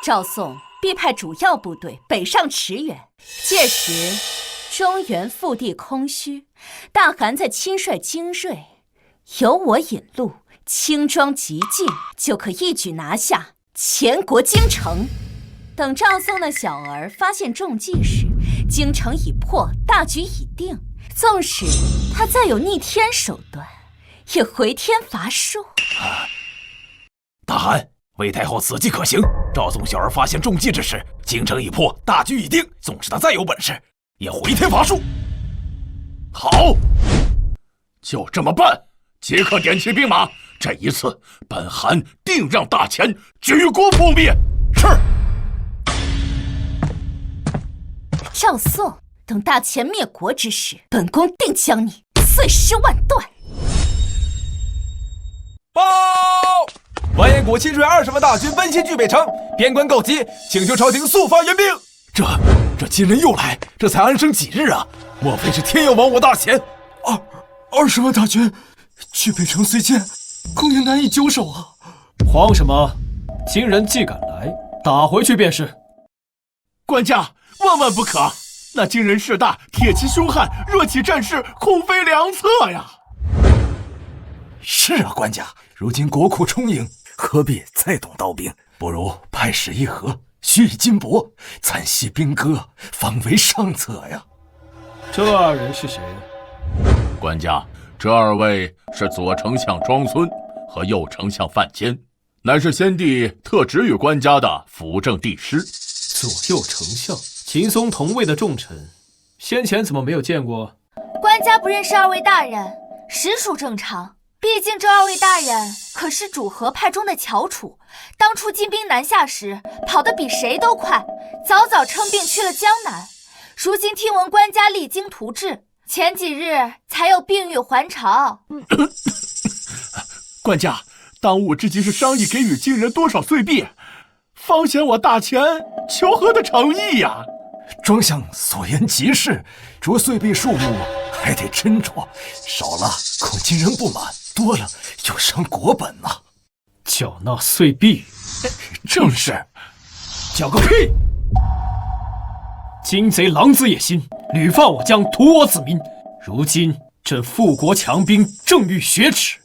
赵宋必派主要部队北上驰援。届时，中原腹地空虚，大汗再亲率精锐，由我引路，轻装急进，就可一举拿下前国京城。等赵宋的小儿发现中计时，京城已破，大局已定。纵使他再有逆天手段，也回天乏术。大汗，魏太后此计可行。赵宋小儿发现中计之时，京城已破，大局已定。纵使他再有本事，也回天乏术。好，就这么办。即刻点齐兵马，这一次本汗定让大钱举国覆灭。是。赵宋，等大钱灭国之时，本宫定将你碎尸万段。报！完颜谷亲率20万大军奔袭据北城，边关告急，请求朝廷速发援兵。这金人又来，这才安生几日啊？莫非是天要亡我大钱？20万大军，据北城虽坚，恐也难以久守啊！慌什么？金人既敢来，打回去便是。官家，万万不可！那金人势大，铁骑凶悍，若起战事，恐非良策呀！是啊，官家，如今国库充盈，何必再动刀兵？不如派使议和，许以金帛，暂息兵戈，方为上策呀。这二人是谁？官家，这二位是左丞相庄孙和右丞相范坚，乃是先帝特指与官家的辅政帝师。左右丞相，秦松同位的重臣，先前怎么没有见过？官家不认识二位大人，实属正常。毕竟这二位大人可是主和派中的翘楚，当初金兵南下时跑得比谁都快，早早称病去了江南。如今听闻官家励精图治，前几日才有病愈还朝。官家，当务之急是商议给予金人多少岁币，方显我大钱求和的诚意呀。庄相所言极是，着岁币数目还得斟酌，少了恐金人不满，多了又伤国本呐。缴纳岁币，正是。缴个屁！金贼狼子野心，屡犯我疆，屠我子民。如今朕富国强兵，正欲雪耻，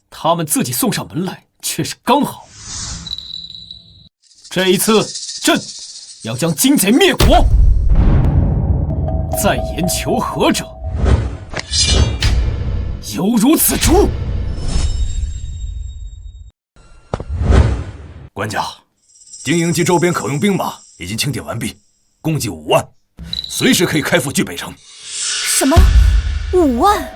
他们自己送上门来，却是刚好。这一次，朕要将金贼灭国。再言求和者，犹如此竹。官家，京营及周边可用兵马已经清点完毕，共计5万，随时可以开赴据北城。什么？5万？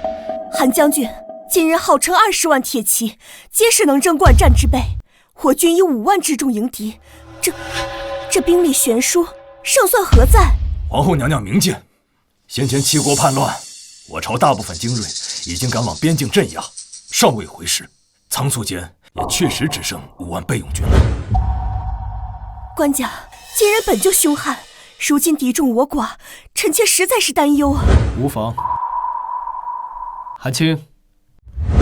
韩将军，今日号称20万铁骑，皆是能征惯战之辈，我军以5万之众迎敌，这兵力悬殊，胜算何在？皇后娘娘明鉴，先前七国叛乱，我朝大部分精锐已经赶往边境镇压，尚未回师，仓促间也确实只剩5万备用军了。官家，金人本就凶悍，如今敌众我寡，臣妾实在是担忧啊。无妨。韩青，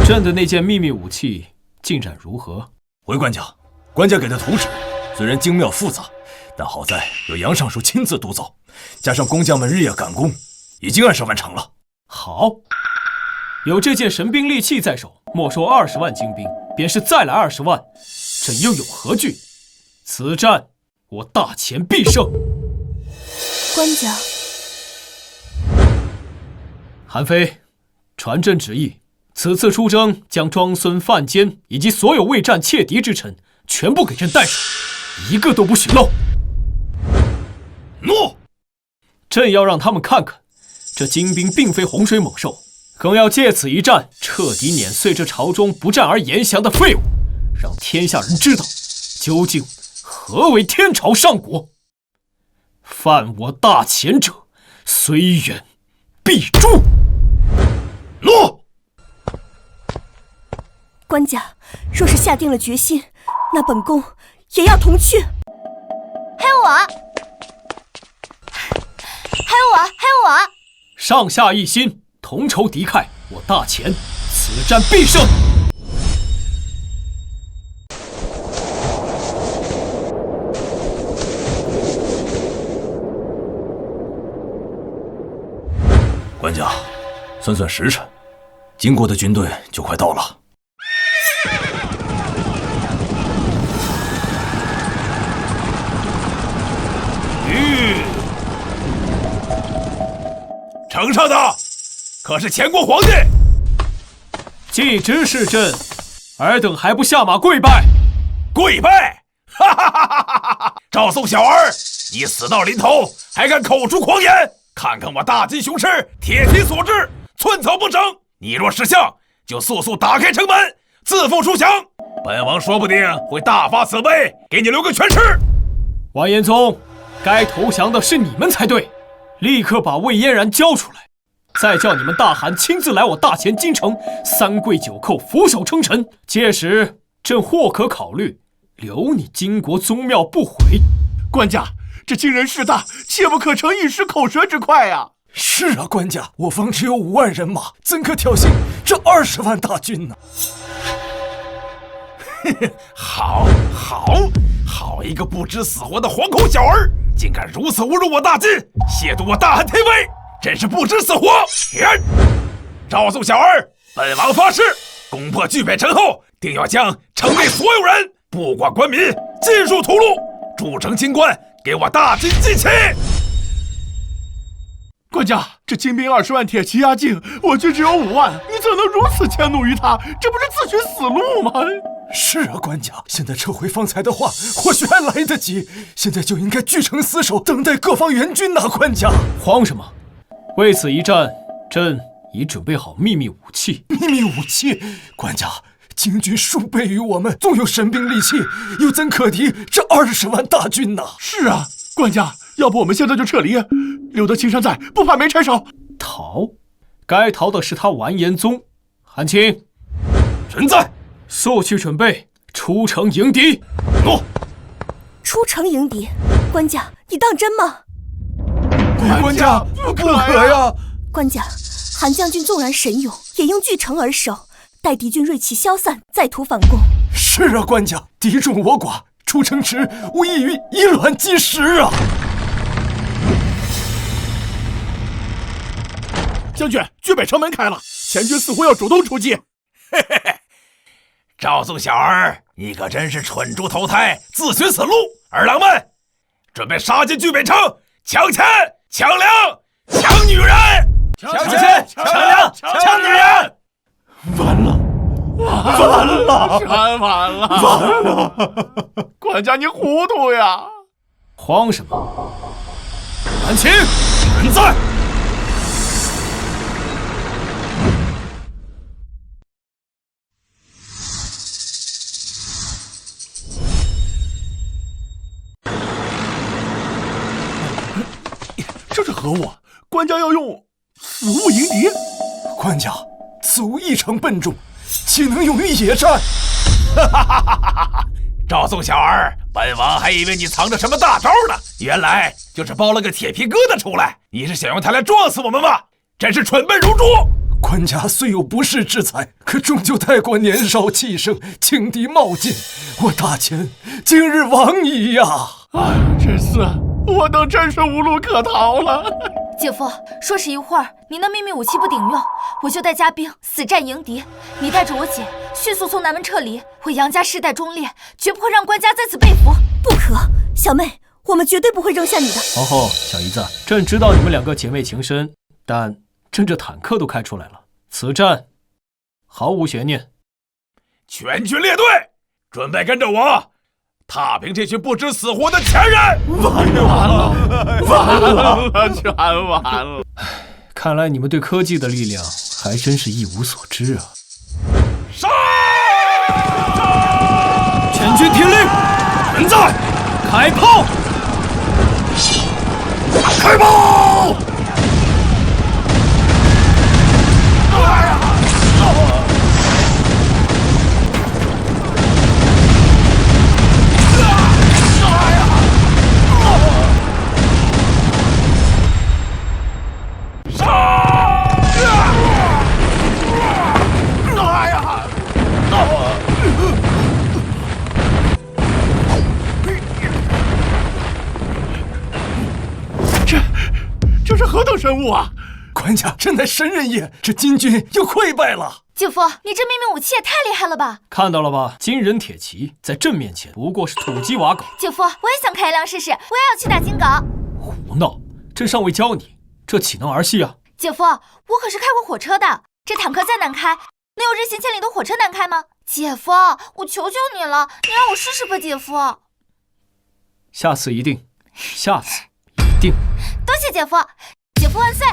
朕的那件秘密武器进展如何？回官家，官家给的图纸虽然精妙复杂，但好在有杨尚书亲自督奏，加上工匠们日夜赶工，已经按时完成了。好，有这件神兵利器在手，没收20万精兵，便是再来20万，朕又有何惧？此战我大钱必胜。官家，韩非，传朕旨意，此次出征将庄孙、范坚以及所有未战窃敌之臣全部给朕带上，一个都不许漏。怒！朕要让他们看看，这精兵并非洪水猛兽，更要借此一战彻底碾碎这朝中不战而言降的废物，让天下人知道究竟何为天朝上国。犯我大钱者，虽远必诛。怒！官家，若是下定了决心，那本宫也要同去。还有我，还有我，还有我！上下一心，同仇敌忾，我大钱此战必胜。官家，算算时辰，经过的军队就快到了。城上的可是前国皇帝？既知是朕，尔等还不下马跪拜？跪拜！哈哈哈哈哈哈！赵宋小儿，你死到临头还敢口出狂言！看看我大金雄狮，铁蹄所至，寸草不生。你若识相，就速速打开城门，自负出降。本王说不定会大发慈悲，给你留个全尸。完颜宗，该投降的是你们才对，立刻把魏嫣然交出来，再叫你们大汗亲自来我大前京城，3跪9叩，俯首称臣。届时，朕或可考虑留你金国宗庙不毁。官家，这惊人势大，切不可逞一时口舌之快呀！是啊，官家，我方只有5万人马，怎可挑衅这20万大军呢？好一个不知死活的惶恐小儿，竟敢如此侮辱我大金，亵渎我大汉天威，真是不知死活！赵宋小儿，本王发誓，攻破巨北城后，定要将城内所有人，不管官民，尽数屠戮，筑城清关，给我大金祭旗！官家，这精兵20万，铁骑压境，我军只有5万，你怎能如此迁怒于他？这不是自寻死路吗？是啊，官家，现在撤回方才的话，或许还来得及。现在就应该据城死守，等待各方援军呐，官家。慌什么？为此一战，朕已准备好秘密武器。秘密武器？官家，京军数倍于我们，纵有神兵利器，又怎可敌这20万大军呢？是啊，官家，要不我们现在就撤离，留得青山在，不怕没柴烧。逃？该逃的是他完颜宗。韩青，臣在。速去准备出城迎敌。诺。出城迎敌？官家，你当真吗？官家，不可呀！官家，韩将军纵然神勇，也应据城而守，待敌军锐气消散，再图反攻。是啊，官家，敌众我寡，出城时无异于以卵击石啊！将军，巨北城门开了，前军似乎要主动出击。嘿嘿嘿，赵宋小儿，你可真是蠢猪投胎，自寻死路！儿郎们，准备杀进巨北城，抢钱、抢粮、抢女人！抢钱、抢粮、抢女人！完了！官家你糊涂呀！慌什么？韩青，人在。这是何物？官家要用死物迎敌？官家，此物异常笨重，岂能用于野战？赵宋小儿，本王还以为你藏着什么大招呢，原来就是包了个铁皮疙瘩出来。你是想用它来撞死我们吗？真是蠢笨如猪！官家虽有不世之才，可终究太过年少气盛，轻敌冒进，我大钱今日亡矣呀！哎，这次我等真是无路可逃了。姐夫，说是一会儿您的秘密武器不顶用，我就带家兵死战迎敌。你带着我姐迅速从南门撤离。我杨家世代忠烈，绝不会让官家在此被俘。不可，小妹，我们绝对不会扔下你的。皇后，小姨子，朕知道你们两个姐妹情深，但朕这坦克都开出来了，此战毫无悬念。全军列队，准备跟着我踏平这群不知死活的前人！完了，全完了！看来你们对科技的力量还真是一无所知啊！杀！全军听令，人在，开炮！开炮！这是何等神物啊！官家真乃神人也，这金军又溃败了。姐夫，你这秘密武器也太厉害了吧！看到了吧，金人铁骑在朕面前不过是土鸡瓦狗。姐夫，我也想开一辆试试，我也要去打金镐。胡闹！朕尚未教你，这岂能儿戏啊！姐夫，我可是开过火车的，这坦克再难开，能有日行千里的火车难开吗？姐夫，我求求你了，你让我试试吧，姐夫。下次一定，下次一定。多谢姐夫，姐夫万岁！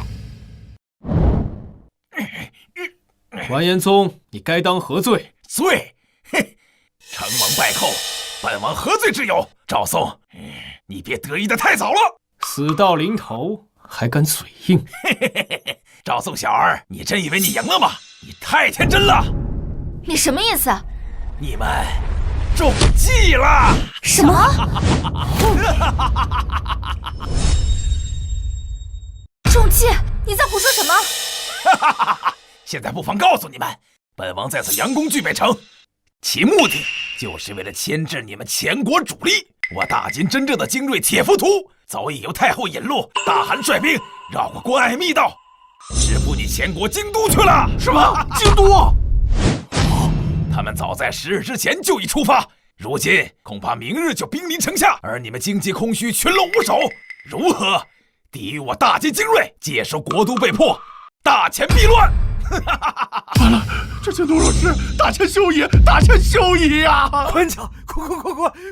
完颜宗，你该当何罪？罪？嘿，成王败寇，本王何罪之有？赵宋，你别得意的太早了。死到临头还敢嘴硬？赵宋小儿，你真以为你赢了吗？你太天真了！你什么意思？你们中计了！什么？中计？你在胡说什么？现在不妨告诉你们，本王在此佯攻巨北城，其目的就是为了牵制你们前国主力。我大金真正的精锐铁浮屠早已由太后引路，大汗率兵绕过关隘密道，直扑你前国京都去了。什么？京都？他们早在10日之前就已出发，如今恐怕明日就兵临城下，而你们经济空虚，群龙无首，如何抵御我大金精锐？届时国都被破，大钱必乱。完了，这京都若失，大钱休矣，大钱休矣呀！官家，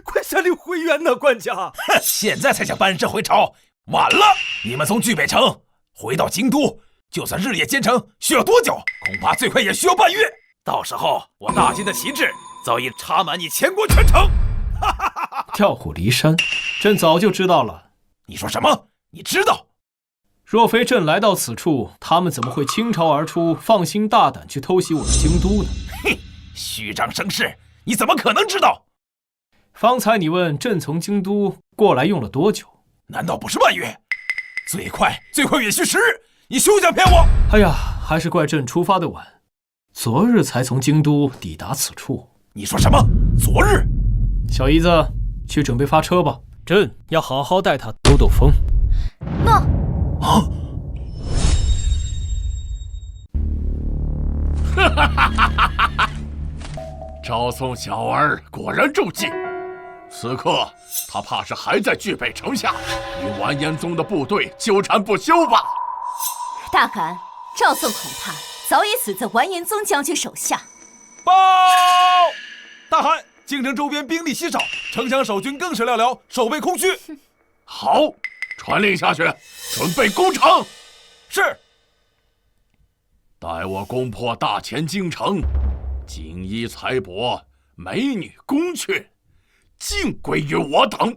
快下令回援呐！官家，现在才想班师回朝，晚了！你们从巨北城回到京都，就算日夜兼程，需要多久？恐怕最快也需要半月。到时候，我大金的旗帜早已插满你前国全城。调虎离山，朕早就知道了。你说什么？你知道？若非朕来到此处，他们怎么会倾巢而出，放心大胆去偷袭我的京都呢？哼，虚张声势，你怎么可能知道？方才你问朕从京都过来用了多久？难道不是半月？最快也需10日，你休想骗我！哎呀，还是怪朕出发的晚，昨日才从京都抵达此处。你说什么？昨日？小姨子，去准备发车吧，朕要好好带他兜兜风。诺。赵宋小儿果然中计，此刻他怕是还在巨北城下，与完颜宗的部队纠缠不休吧？大汗，赵宋恐怕早已死在完颜宗将军手下。报！大汗，京城周边兵力稀少，城墙守军更是寥寥，守备空虚。好，传令下去，准备攻城。是。待我攻破大前京城，锦衣财帛、美女宫阙，尽归于我等。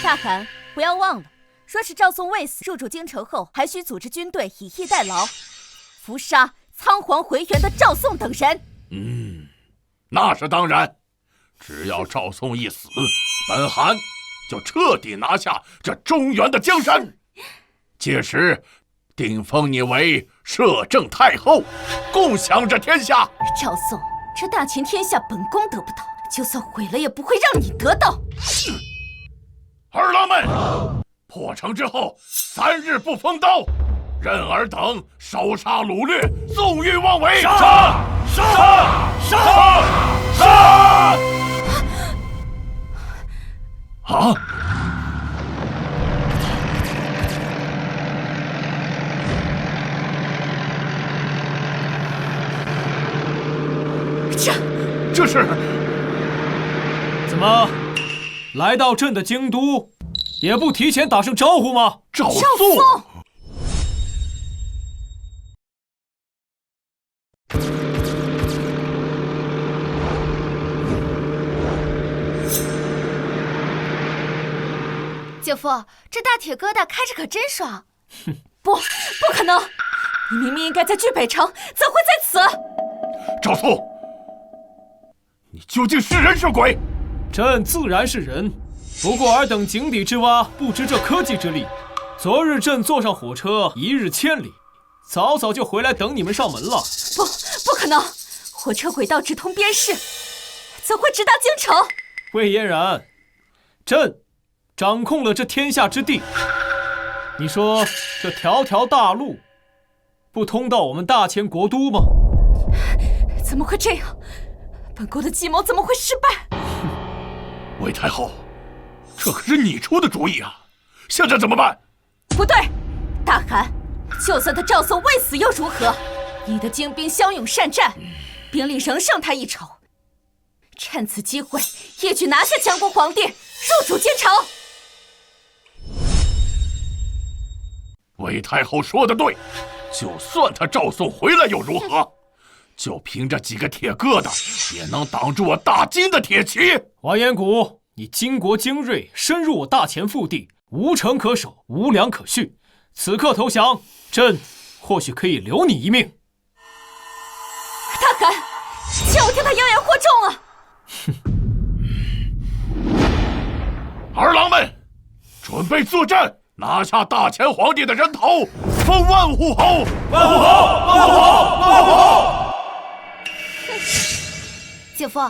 大汗，不要忘了，说是赵宋未死，入主京城后，还需组织军队以逸待劳，伏杀仓皇回援的赵宋等人。那是当然。只要赵宋一死，本韩就彻底拿下这中原的江山。届时，定封你为摄政太后，共享这天下。赵宋，这大秦天下本宫得不到，就算毁了也不会让你得到。儿郎们，破城之后3日不封刀，任尔等烧杀掳掠，纵欲妄为。杀！啊！这是怎么来到朕的京都，也不提前打声招呼吗？赵宋。姐夫，这大铁疙瘩开着可真爽。不可能！你明明应该在巨北城，怎会在此？赵宋，你究竟是人是鬼？朕自然是人，不过尔等井底之蛙，不知这科技之力。昨日朕坐上火车，1日千里，早就回来等你们上门了。不可能！火车轨道只通边市，怎会直达京城？魏嫣然，朕掌控了这天下之地，你说这条条大路不通到我们大秦国都吗？怎么会这样？本宫的计谋怎么会失败？魏太后，这可是你出的主意啊！现在怎么办？不对，大汗，就算他赵宋未死又如何？你的精兵骁勇善战，兵力仍胜他一筹。趁此机会，一举拿下强国皇帝，入主京城。魏太后说的对，就算他赵宋回来又如何？就凭这几个铁疙瘩，也能挡住我大金的铁骑。完颜谷，你巾帼精锐，深入我大秦腹地，无城可守，无粮可蓄。此刻投降，朕或许可以留你一命。大汗，就听他妖言惑众啊！儿郎们，准备作战，拿下大前皇帝的人头，封万户侯！万户侯！万户侯！万户侯！姐夫，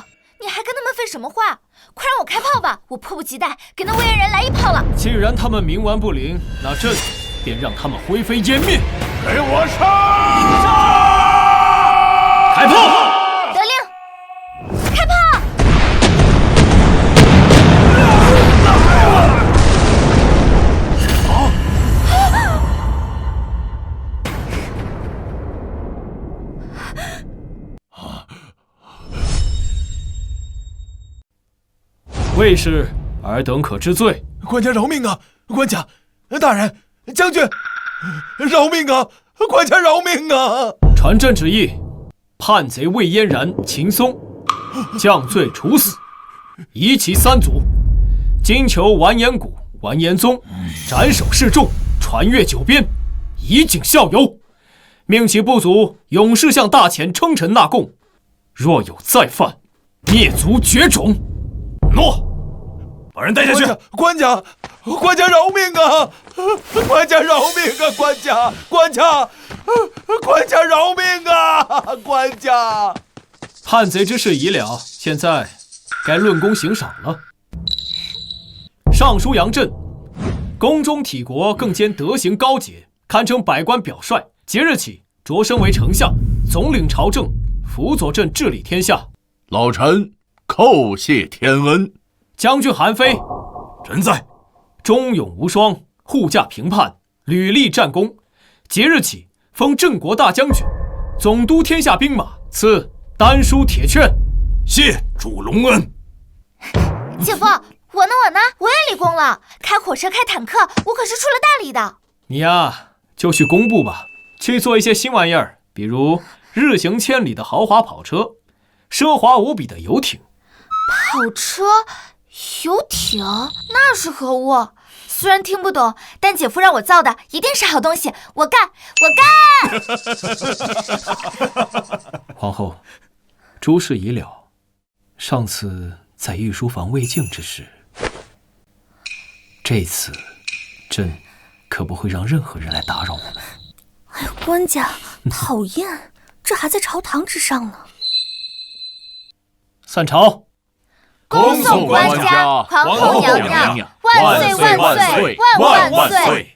你还跟他们废什么话？快让我开炮吧！我迫不及待给那魏嫣然来一炮了。既然他们冥顽不灵，那朕便让他们灰飞烟灭。给我上！开炮！得令，开炮！魏氏，尔等可知罪？官家饶命啊！官家，大人，将军，饶命啊！官家饶命啊！传朕旨意，叛贼魏嫣然、秦松，降罪处死，夷其3族。今囚完颜谷、完颜宗，斩首示众，传阅九边，以儆效尤。命其部族勇士向大前称臣纳贡，若有再犯，灭族绝种。诺，把人带下去。官家饶命啊！官家饶命啊！官家饶命啊！官家，叛贼之事已了，现在该论功行赏了。尚书杨震，宫中体国更兼德行高洁，堪称百官表率。即日起擢升为丞相，总领朝政，辅佐朕治理天下。老臣叩谢天恩。将军韩非，臣在。忠勇无双，护驾平叛，屡立战功。即日起封镇国大将军，总督天下兵马，赐丹书铁券。谢主隆恩。姐夫，我呢？我也立功了，开火车、开坦克，我可是出了大力的。你呀，就去工部吧，去做一些新玩意儿，比如日行千里的豪华跑车，奢华无比的游艇。跑车、游艇，那是何物？虽然听不懂，但姐夫让我造的一定是好东西，我干！皇后，诸事已了，上次在御书房未竟之时，这次朕可不会让任何人来打扰我们。哎呀，官家，讨厌，这还在朝堂之上呢。散朝。恭送官家，皇后娘娘，万岁万岁万万岁！